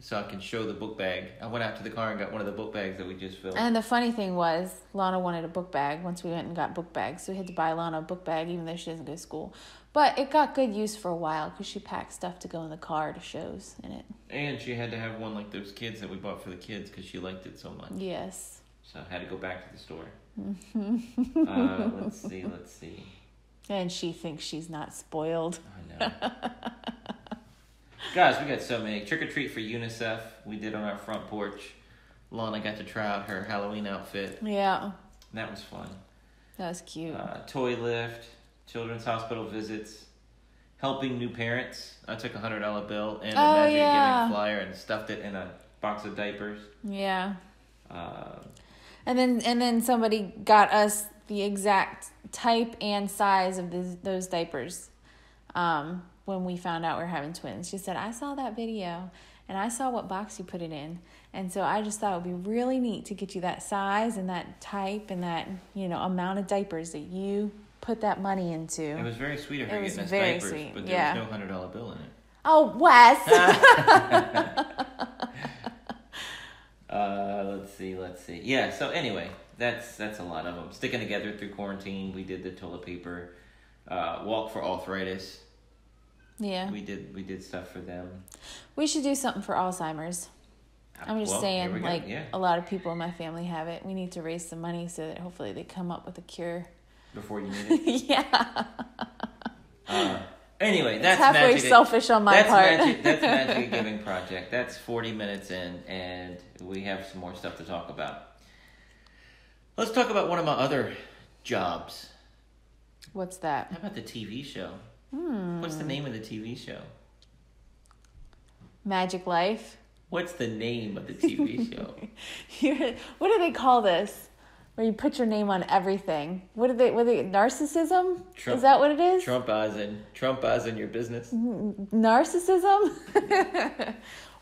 So I can show the book bag. I went out to the car and got one of the book bags that we just filmed. And the funny thing was, Lana wanted a book bag once we went and got book bags. So we had to buy Lana a book bag even though she doesn't go to school. But it got good use for a while because she packed stuff to go in the car to shows in it. And she had to have one like those kids that we bought for the kids because she liked it so much. Yes. So I had to go back to the store. Let's see. And she thinks she's not spoiled. I know. Guys, we got so many. Trick or treat for UNICEF we did on our front porch. Lana got to try out her Halloween outfit. Yeah. That was fun. That was cute. Toy lift, children's hospital visits, helping new parents. I took $100 bill and a Magic Giving flyer and stuffed it in a box of diapers. Yeah. And then somebody got us the exact type and size of those diapers. When we found out we were having twins. She said, I saw that video and I saw what box you put it in. And so I just thought it would be really neat to get you that size and that type and that, amount of diapers that you put that money into. It was very sweet of her It was getting us very diapers, sweet, but yeah. there was no $100 bill in it. Oh, Wes! Let's see. Yeah, so anyway, that's a lot of them. Sticking together through quarantine. We did the toilet paper walk for arthritis. Yeah. We did stuff for them. We should do something for Alzheimer's. I'm just saying, like, a lot of people in my family have it. We need to raise some money so that hopefully they come up with a cure. Before you need it? Yeah. Anyway, that's halfway selfish on my part. That's Magic Giving Project. That's 40 minutes in, and we have some more stuff to talk about. Let's talk about one of my other jobs. What's that? How about the TV show? What's the name of the TV show? Magiclife. What's the name of the TV show? What do they call this? Where you put your name on everything. What are they narcissism? Trump, is that what it is? Trump eyes in your business. Narcissism?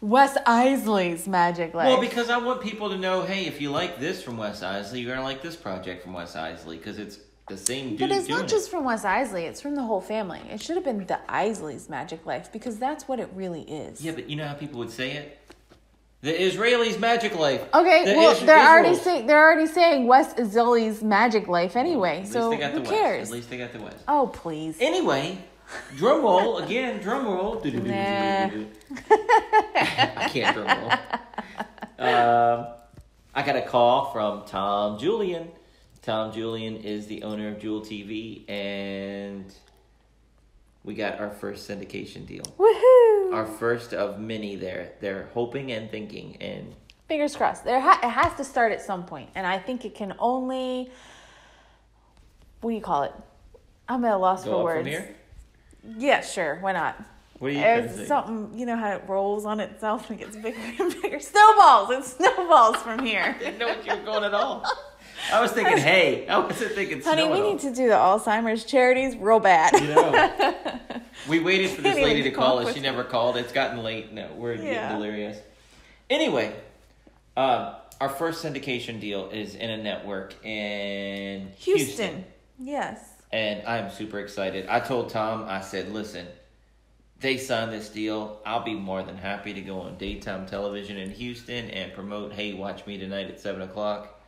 Wes Iseli's Magiclife. Well, because I want people to know, hey, if you like this from Wes Iseli, you're going to like this project from Wes Iseli, because it's the same dude doing it. But it's not just from Wes Iseli, it's from the whole family. It should have been the Iseli's Magiclife, because that's what it really is. Yeah, but you know how people would say it? The Israelis' Magiclife. Okay, they're already saying Wes Iseli's Magiclife anyway. So who cares? At least they got the West. Oh, please. Anyway, drum roll again. Drum roll. Nah. I can't drum roll. I got a call from Tom Julian. Tom Julian is the owner of Jewel TV, and we got our first syndication deal. Woohoo! Our first of many there. They're hoping and thinking, and fingers crossed. It has to start at some point, and I think it can only. What do you call it? I'm at a loss for words. Go up from here? Yeah, sure. Why not? What are you trying to say? Something, you know how it rolls on itself and it gets bigger and bigger. Snowballs! It snowballs from here. I didn't know what you were going at all. I was thinking, hey. I wasn't thinking snow. Honey, we need to do the Alzheimer's charities real bad. You know. We waited for this lady to call us. She never called. It's gotten late. No, we're getting delirious. Anyway, our first syndication deal is in a network in Houston. Yes. And I'm super excited. I told Tom, I said, listen, they signed this deal. I'll be more than happy to go on daytime television in Houston and promote, hey, watch me tonight at 7 o'clock.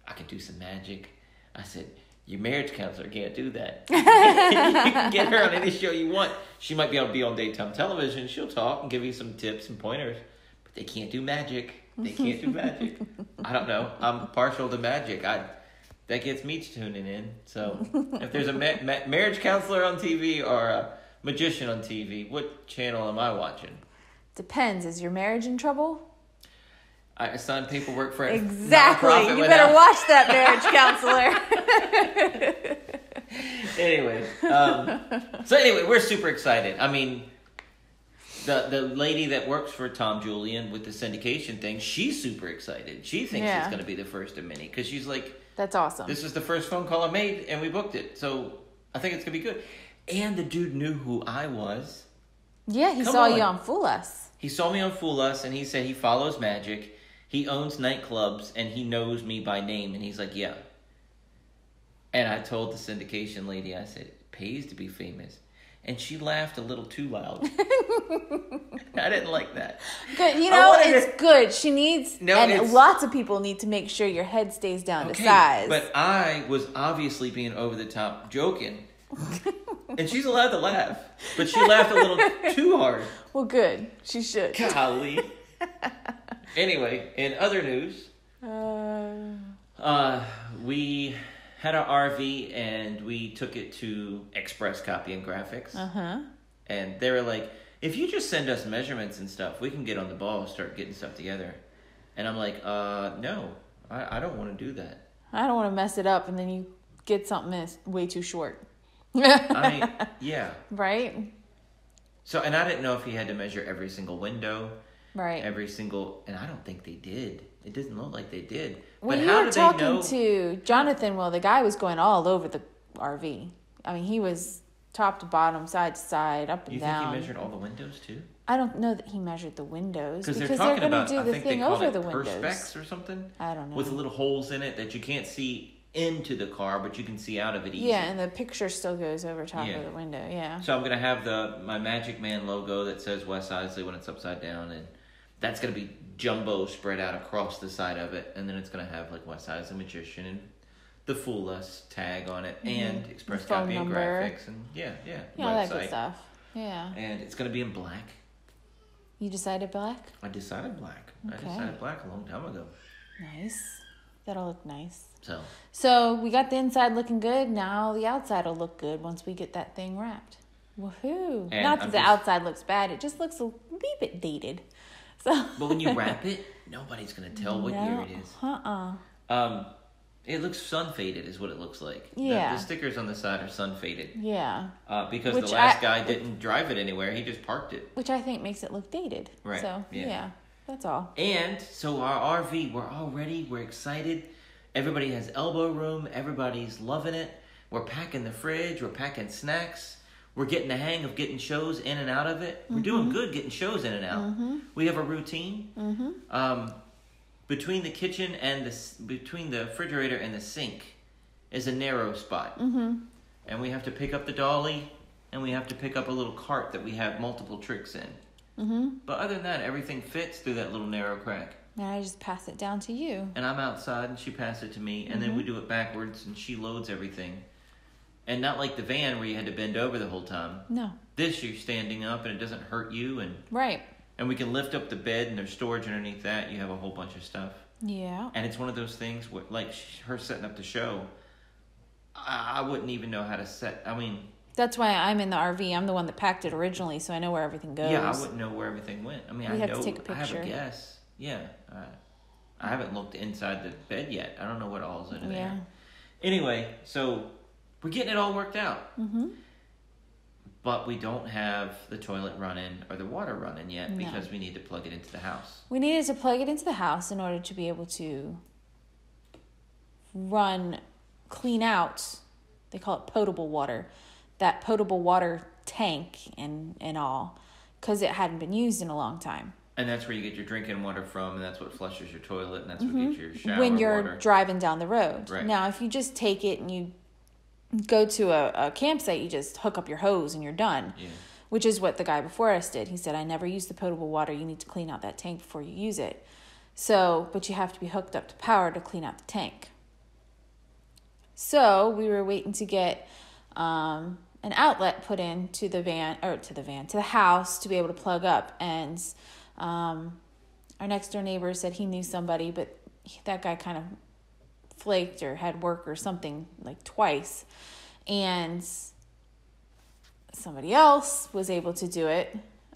I could do some magic. I said, your marriage counselor can't do that. You can get her on any show you want. She might be able to be on daytime television. She'll talk and give you some tips and pointers. But they can't do magic. They can't do magic. I don't know. I'm partial to magic. That gets me tuning in. So if there's a marriage counselor on TV or a magician on TV, what channel am I watching? Depends. Is your marriage in trouble? I signed paperwork for it. Exactly. You better watch that marriage counselor. Anyway, we're super excited. I mean, the lady that works for Tom Julian with the syndication thing, she's super excited. She thinks it's going to be the first of many because she's like, "That's awesome. This is the first phone call I made, and we booked it. So I think it's going to be good." And the dude knew who I was. Yeah, he saw you on Fool Us. He saw me on Fool Us, and he said he follows magic. He owns nightclubs, and he knows me by name. And he's like, yeah. And I told the syndication lady, I said, it pays to be famous. And she laughed a little too loud. I didn't like that. Good. You know, it's good. She needs, lots of people need to make sure your head stays down to size. But I was obviously being over the top joking. And she's allowed to laugh. But she laughed a little too hard. Well, good. She should. Golly. Anyway, in other news, we had our RV and we took it to Express Copy and Graphics. And they were like, if you just send us measurements and stuff, we can get on the ball and start getting stuff together. And I'm like, no, I don't want to do that. I don't want to mess it up and then you get something that's way too short. I mean, yeah. Right? So, and I didn't know if he had to measure every single window. Right. And I don't think they did. It doesn't look like they did. When but you how were did they know? talking to Jonathan, well, the guy was going all over the RV. I mean, he was top to bottom, side to side, up and down. You think he measured all the windows too? I don't know that he measured the windows because they're going to about, do the thing over the windows. perspex or something. I don't know. With little holes in it that you can't see into the car, but you can see out of it easy. Yeah, and the picture still goes over top of the window. Yeah. So I'm gonna have my Magic Man logo that says Wes Iseli when it's upside down, and that's gonna be jumbo spread out across the side of it, and then it's gonna have like Wes Iseli Magician and the Fool Us tag on it, and express copy and graphics, and all that good stuff. Yeah. And it's gonna be in black. You decided black? I decided black. Okay. I decided black a long time ago. Nice. That'll look nice. So we got the inside looking good. Now the outside will look good once we get that thing wrapped. Woohoo! And Not that the outside looks bad. It just looks a wee bit dated. So. But when you wrap it, nobody's gonna tell what year it is. It looks sun faded, is what it looks like. Yeah. The stickers on the side are sun faded. Yeah. Because the last guy didn't drive it anywhere; he just parked it. Which I think makes it look dated. Right. So yeah. That's all. And so our RV, we're all ready. We're excited. Everybody has elbow room. Everybody's loving it. We're packing the fridge. We're packing snacks. We're getting the hang of getting shows in and out of it. We're doing good getting shows in and out. We have a routine. Between the kitchen and between the refrigerator and the sink is a narrow spot. And we have to pick up the dolly, and we have to pick up a little cart that we have multiple tricks in. But other than that, everything fits through that little narrow crack. Now I just pass it down to you. And I'm outside, and she passes it to me, and then we do it backwards, and she loads everything. And not like the van where you had to bend over the whole time. No. This, you're standing up, and it doesn't hurt you. And right. And we can lift up the bed, and there's storage underneath that. You have a whole bunch of stuff. Yeah. And it's one of those things where, like her setting up the show, I wouldn't even know how to set. I mean... That's why I'm in the RV. I'm the one that packed it originally, so I know where everything goes. Yeah, I wouldn't know where everything went. I mean, I know. To take a picture. I have a guess. Yeah. I haven't looked inside the bed yet. I don't know what all's in there. Anyway, so we're getting it all worked out. But we don't have the toilet running or the water running yet because we need to plug it into the house. We needed to plug it into the house in order to be able to clean out, they call it potable water, that potable water tank and all, because it hadn't been used in a long time. And that's where you get your drinking water from, and that's what flushes your toilet, and that's what gets your shower when you're water. Driving down the road. Right. Now, if you just take it and you go to a campsite, you just hook up your hose and you're done. Yeah. Which is what the guy before us did. He said, I never use the potable water. You need to clean out that tank before you use it. So, but you have to be hooked up to power to clean out the tank. So we were waiting to get an outlet put in to the house to be able to plug up. And our next door neighbor said he knew somebody, but that guy kind of flaked or had work or something like twice. And somebody else was able to do it.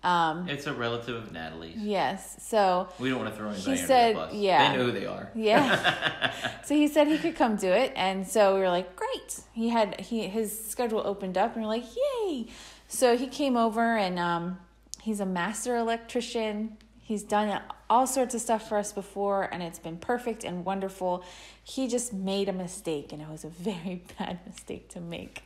It's a relative of Natalie's. Yes. So we don't want to throw anybody under the bus. Yeah. They know who they are. Yeah. So he said he could come do it, and so we were like, great. His schedule opened up, and we're like, yay. So he came over, and he's a master electrician. He's done all sorts of stuff for us before, and it's been perfect and wonderful. He just made a mistake, and it was a very bad mistake to make.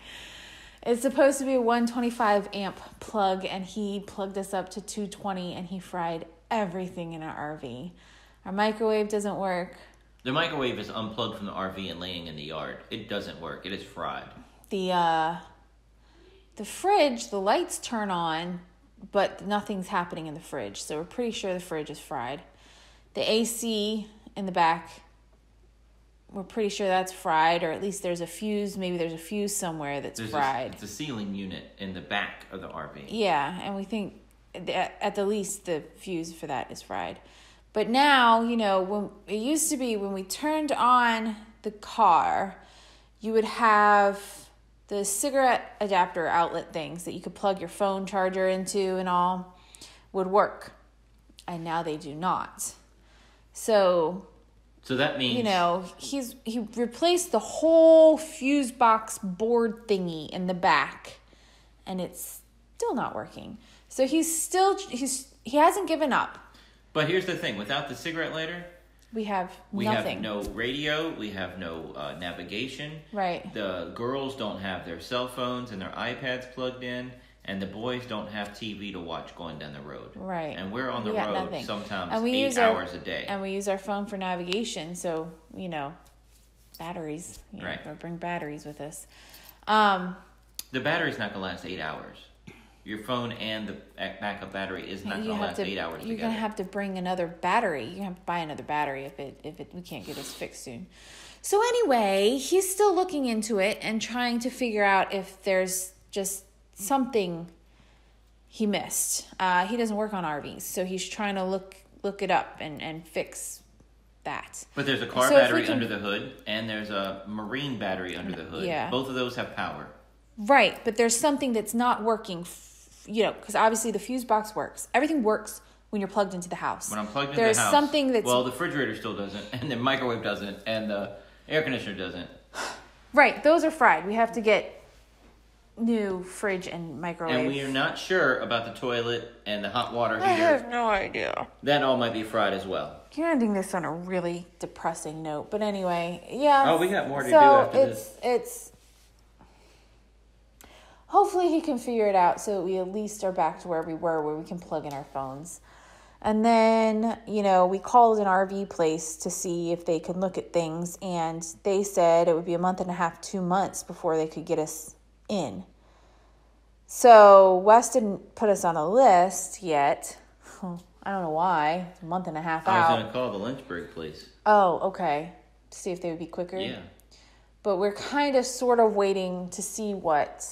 It's supposed to be a 125 amp plug, and he plugged us up to 220, and he fried everything in our RV. Our microwave doesn't work. The microwave is unplugged from the RV and laying in the yard. It doesn't work. It is fried. The fridge, the lights turn on, but nothing's happening in the fridge, so we're pretty sure the fridge is fried. The AC in the back, we're pretty sure that's fried, or at least there's a fuse. Maybe there's a fuse somewhere that's fried. It's a ceiling unit in the back of the RV. Yeah, and we think at the least the fuse for that is fried. But now, when it used to be when we turned on the car, you would have the cigarette adapter outlet things that you could plug your phone charger into and all would work. And now they do not. So that means... he replaced the whole fuse box board thingy in the back, and it's still not working. So he hasn't given up. But here's the thing. Without the cigarette lighter... We have nothing. We have no radio. We have no navigation. Right. The girls don't have their cell phones and their iPads plugged in. And the boys don't have TV to watch going down the road. Right. And we're on the road sometimes and 8 hours a day. And we use our phone for navigation. So, batteries. Right. Or bring batteries with us. The battery's not going to last 8 hours. Your phone and the backup battery is not going to last 8 hours You're going to have to bring another battery. You're going to have to buy another battery if we can't get this fixed soon. So anyway, he's still looking into it and trying to figure out if there's just something he missed. He doesn't work on RVs, so he's trying to look it up and fix that. But there's a car battery under the hood, and there's a marine battery under the hood. Yeah. Both of those have power. Right, but there's something that's not working, because obviously the fuse box works. Everything works when you're plugged into the house. When I'm plugged into the house. There's something that's... Well, the refrigerator still doesn't, and the microwave doesn't, and the air conditioner doesn't. Right, those are fried. We have to get new fridge and microwave. And we are not sure about the toilet and the hot water heater. I have no idea. That all might be fried as well. You're ending this on a really depressing note. But anyway, yeah. Oh, we got more to do after this. It's hopefully he can figure it out so that we at least are back to where we were, where we can plug in our phones. And then, we called an RV place to see if they could look at things. And they said it would be a month and a half, 2 months before they could get us in. So Wes didn't put us on a list yet. I don't know why. It's a month and a half out. I was going to call the Lynchburg place. Oh, okay. To see if they would be quicker. Yeah. But we're kind of sort of waiting to see what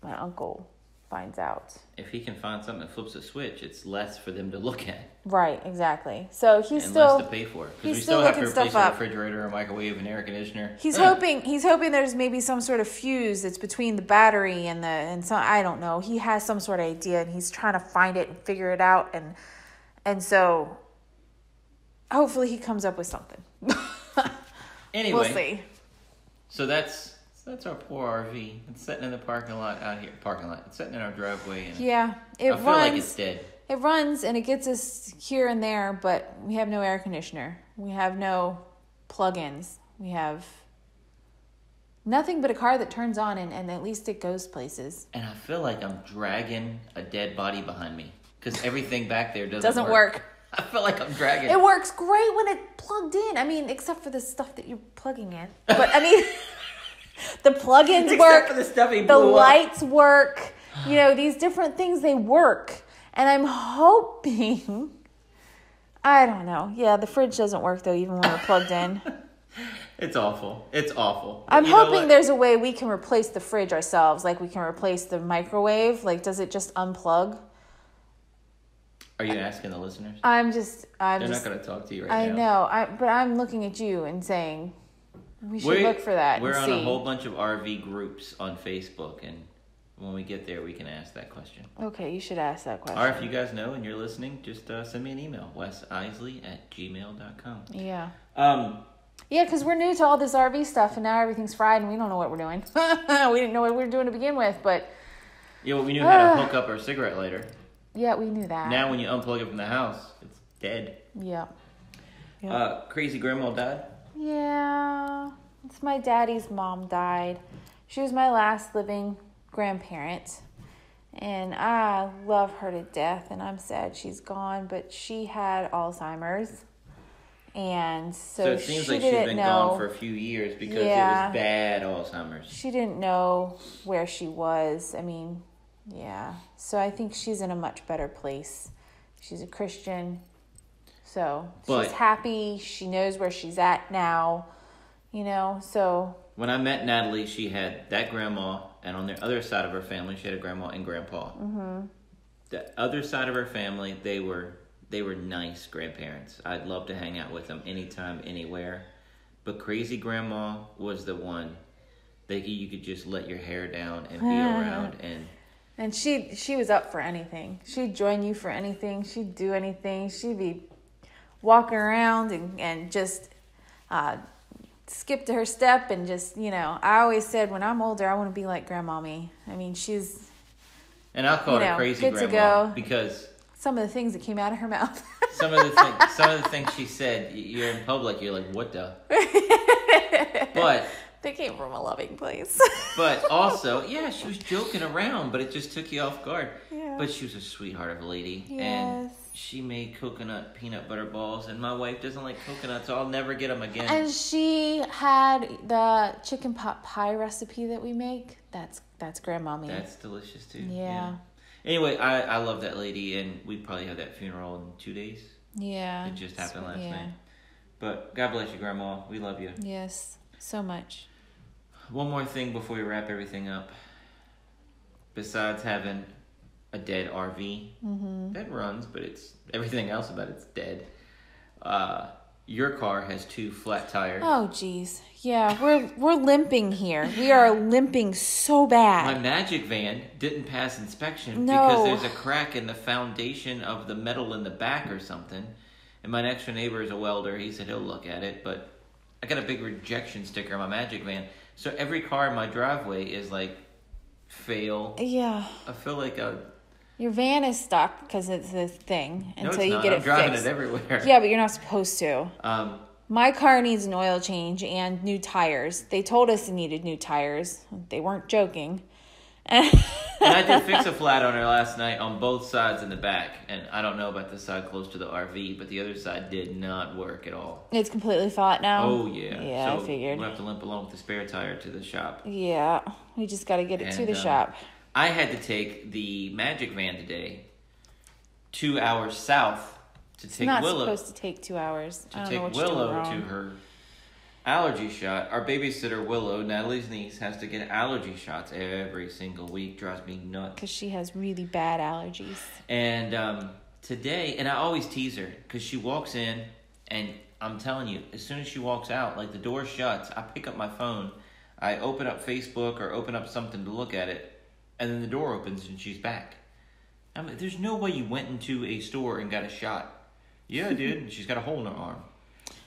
my uncle finds out. If he can find something that flips a switch, it's less for them to look at. Right, exactly. So he's and still less to pay for it. Because he's we still still have to looking replace stuff a up. refrigerator, a microwave, an air conditioner. He's hoping there's maybe some sort of fuse that's between the battery and some, I don't know. He has some sort of idea and he's trying to find it and figure it out, and so hopefully he comes up with something. Anyway, we'll see. So that's our poor RV. It's sitting in the parking lot out here. It's sitting in our driveway. And Yeah, I feel like it's dead. It runs and it gets us here and there, but we have no air conditioner. We have no plug-ins. We have nothing but a car that turns on and at least it goes places. And I feel like I'm dragging a dead body behind me because everything back there doesn't work. I feel like I'm dragging. It works great when it's plugged in. I mean, except for the stuff that you're plugging in. But I mean, the plug-ins Except work. for the stuff he The blew up. lights work. These different things, they work. And I'm hoping, I don't know. Yeah, the fridge doesn't work though, even when we're plugged in. It's awful. It's awful. I'm hoping there's a way we can replace the fridge ourselves. Like we can replace the microwave. Like, does it just unplug? Are you asking the listeners? They're not going to talk to you right now. I know. But I'm looking at you and saying we should look for that. We're and on see. a whole bunch of RV groups on Facebook, and when we get there, we can ask that question. Okay, you should ask that question. Or if you guys know and you're listening, just send me an email, wesisley@gmail.com. Yeah. Yeah, because we're new to all this RV stuff, and now everything's fried, and we don't know what we're doing. We didn't know what we were doing to begin with, but... Yeah, well, we knew how to hook up our cigarette lighter. Yeah, we knew that. Now when you unplug it from the house, it's dead. Yeah. Crazy grandma died? Yeah. It's my daddy's mom died. She was my last living grandparent. And I love her to death, and I'm sad she's gone, but she had Alzheimer's. And so it seems like she she's didn't been know, gone for a few years because it was bad Alzheimer's. She didn't know where she was. I mean, yeah. So I think she's in a much better place. She's a Christian. So she's happy. She knows where she's at now. So. When I met Natalie, she had that grandma, and on the other side of her family, she had a grandma and grandpa. Mm-hmm. The other side of her family, they were nice grandparents. I'd love to hang out with them anytime, anywhere. But crazy grandma was the one that you could just let your hair down and be around. And she was up for anything. She'd join you for anything. She'd do anything. She'd be walking around and just skip to her step and just, I always said when I'm older, I want to be like Grandmommy. I mean, she's... And I'll call her crazy good grandma to go. because... Some of the things that came out of her mouth. some of the things she said, you're in public, you're like, what the? But they came from a loving place. But also, yeah, she was joking around, but it just took you off guard. Yeah. But she was a sweetheart of a lady. Yes. And she made coconut peanut butter balls, and my wife doesn't like coconut, so I'll never get them again. And she had the chicken pot pie recipe that we make. That's grandmommy. That's delicious too. Yeah. Anyway, I love that lady, and we probably have that funeral in 2 days. Yeah. It just happened last night. But God bless you, Grandma. We love you. Yes, so much. One more thing before we wrap everything up. Besides having a dead RV that runs, but it's everything else about it's dead. Your car has 2 flat tires. Oh, geez. Yeah, we're limping here. We are limping so bad. My Magic Van didn't pass inspection No. because there's a crack in the foundation of the metal in the back or something. And my next door neighbor is a welder. He said he'll look at it, but I got a big rejection sticker on my Magic Van. So every car in my driveway is like, fail. Yeah. I feel like Your van is stuck because it's this thing until you get it I'm driving fixed. it everywhere. Yeah, but you're not supposed to. My car needs an oil change and new tires. They told us it needed new tires. They weren't joking. And I did fix a flat on her last night on both sides in the back. And I don't know about the side close to the RV, but the other side did not work at all. It's completely flat now. Oh, yeah. Yeah, so I figured. we'll have to limp along with the spare tire to the shop. Yeah, we just got to get it to the shop. I had to take the Magic Van today 2 hours south to take It's not Willow. supposed to take 2 hours. I To don't know take what you're doing Willow wrong. to her allergy shot. Our babysitter, Willow, Natalie's niece, has to get allergy shots every single week. Drives me nuts. Because she has really bad allergies. And today, and I always tease her because she walks in, and I'm telling you, as soon as she walks out, like the door shuts, I pick up my phone, I open up Facebook or open up something to look at it, and then the door opens and she's back. I mean, there's no way you went into a store and got a shot. Yeah, I did. And she's got a hole in her arm.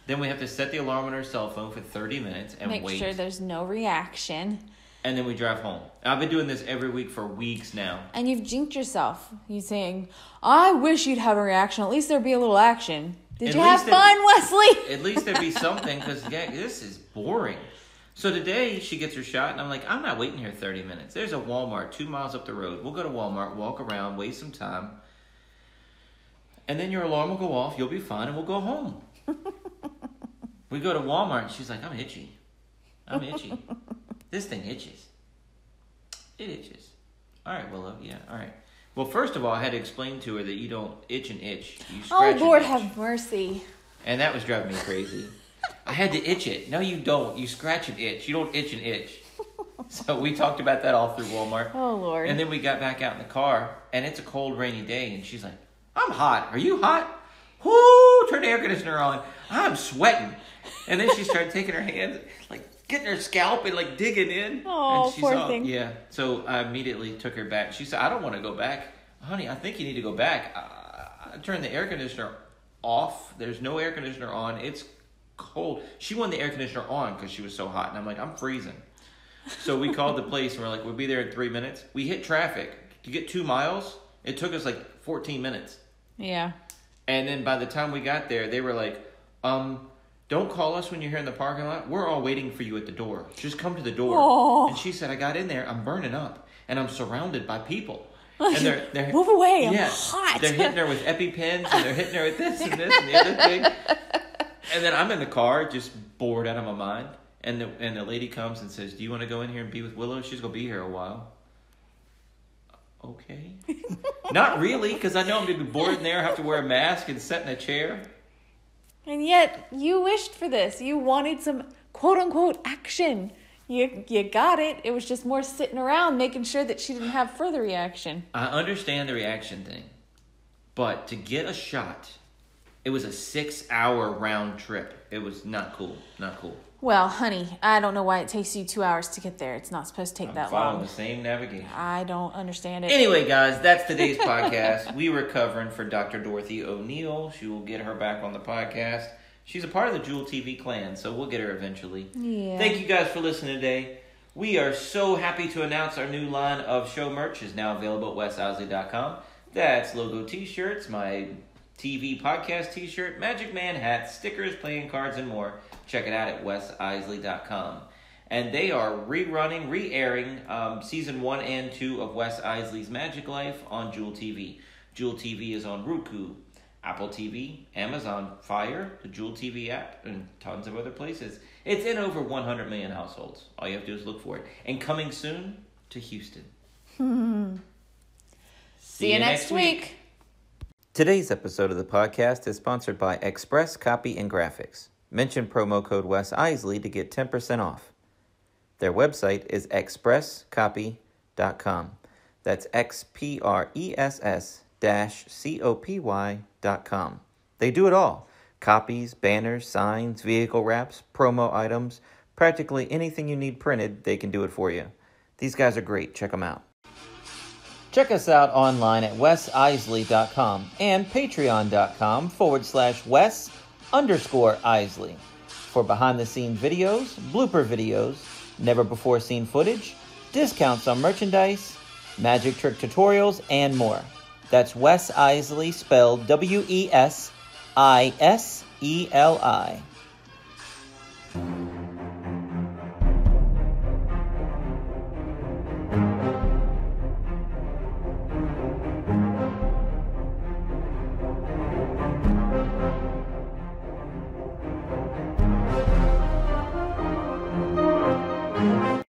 Then we have to set the alarm on her cell phone for 30 minutes and Make wait. sure there's no reaction. And then we drive home. I've been doing this every week for weeks now. And you've jinxed yourself. You saying, I wish you'd have a reaction. At least there'd be a little action. Did you have fun, Wesley? At least there'd be something, because this is boring. So today she gets her shot, and I'm like, I'm not waiting here 30 minutes. There's a Walmart 2 miles up the road. We'll go to Walmart, walk around, waste some time. And then your alarm will go off. You'll be fine, and we'll go home. We go to Walmart, and she's like, I'm itchy. This thing itches. It itches. All right, Willow. Yeah, all right. Well, first of all, I had to explain to her that you don't itch and itch. You scratch Lord, and itch. have mercy. And that was driving me crazy. I had to itch it. No, you don't. You scratch and itch. You don't itch and itch. So we talked about that all through Walmart. Oh, Lord. And then we got back out in the car, and it's a cold, rainy day, and she's like, I'm hot. Are you hot? Whoo! Turn the air conditioner on. I'm sweating. And then she started taking her hands, like getting her scalp and like digging in. Oh, and she's poor thing. Yeah. So I immediately took her back. She said, I don't want to go back. Honey, I think you need to go back. I turned the air conditioner off. There's no air conditioner on. It's cold. She wanted the air conditioner on because she was so hot. And I'm like, I'm freezing. So we called the place and we're like, we'll be there in 3 minutes. We hit traffic. To get 2 miles, it took us like 14 minutes. Yeah. And then by the time we got there, they were like, don't call us when you're here in the parking lot. We're all waiting for you at the door. Just come to the door. Aww. And she said, I got in there. I'm burning up. And I'm surrounded by people. And they're Move away. yeah, I'm hot. They're hitting her with EpiPens. And they're hitting her with this and this and the other thing. And then I'm in the car just bored out of my mind. And the lady comes and says, do you want to go in here and be with Willow? She's going to be here a while. Okay. Not really, because I know I'm going to be bored in there, have to wear a mask and sit in a chair. And yet, you wished for this. You wanted some quote-unquote action. You got it. It was just more sitting around making sure that she didn't have further reaction. I understand the reaction thing. But to get a shot, it was a 6-hour round trip. It was not cool. Not cool. Well, honey, I don't know why it takes you 2 hours to get there. It's not supposed to take that Following long. the same navigation. I don't understand it. Anyway, guys, that's today's podcast. We were covering for Dr. Dorothy O'Neill. She will get her back on the podcast. She's a part of the Jewel TV clan, so we'll get her eventually. Yeah. Thank you guys for listening today. We are so happy to announce our new line of show merch is now available at wesisley.com. That's logo t-shirts, my TV podcast t-shirt, Magic Man hats, stickers, playing cards, and more. Check it out at wesisley.com. And they are re-airing season 1 and 2 of Wes Isley's Magiclife on Jewel TV. Jewel TV is on Roku, Apple TV, Amazon Fire, the Jewel TV app, and tons of other places. It's in over 100 million households. All you have to do is look for it. And coming soon to Houston. See you next week. Today's episode of the podcast is sponsored by Express Copy and Graphics. Mention promo code Wes Iseli to get 10% off. Their website is expresscopy.com. That's XPRESS-COPY.com. They do it all. Copies, banners, signs, vehicle wraps, promo items, practically anything you need printed, they can do it for you. These guys are great. Check them out. Check us out online at wesiseli.com and patreon.com/Wes_Iseli for behind-the-scenes videos, blooper videos, never-before-seen footage, discounts on merchandise, magic trick tutorials, and more. That's Wes Iseli, spelled WESISELI.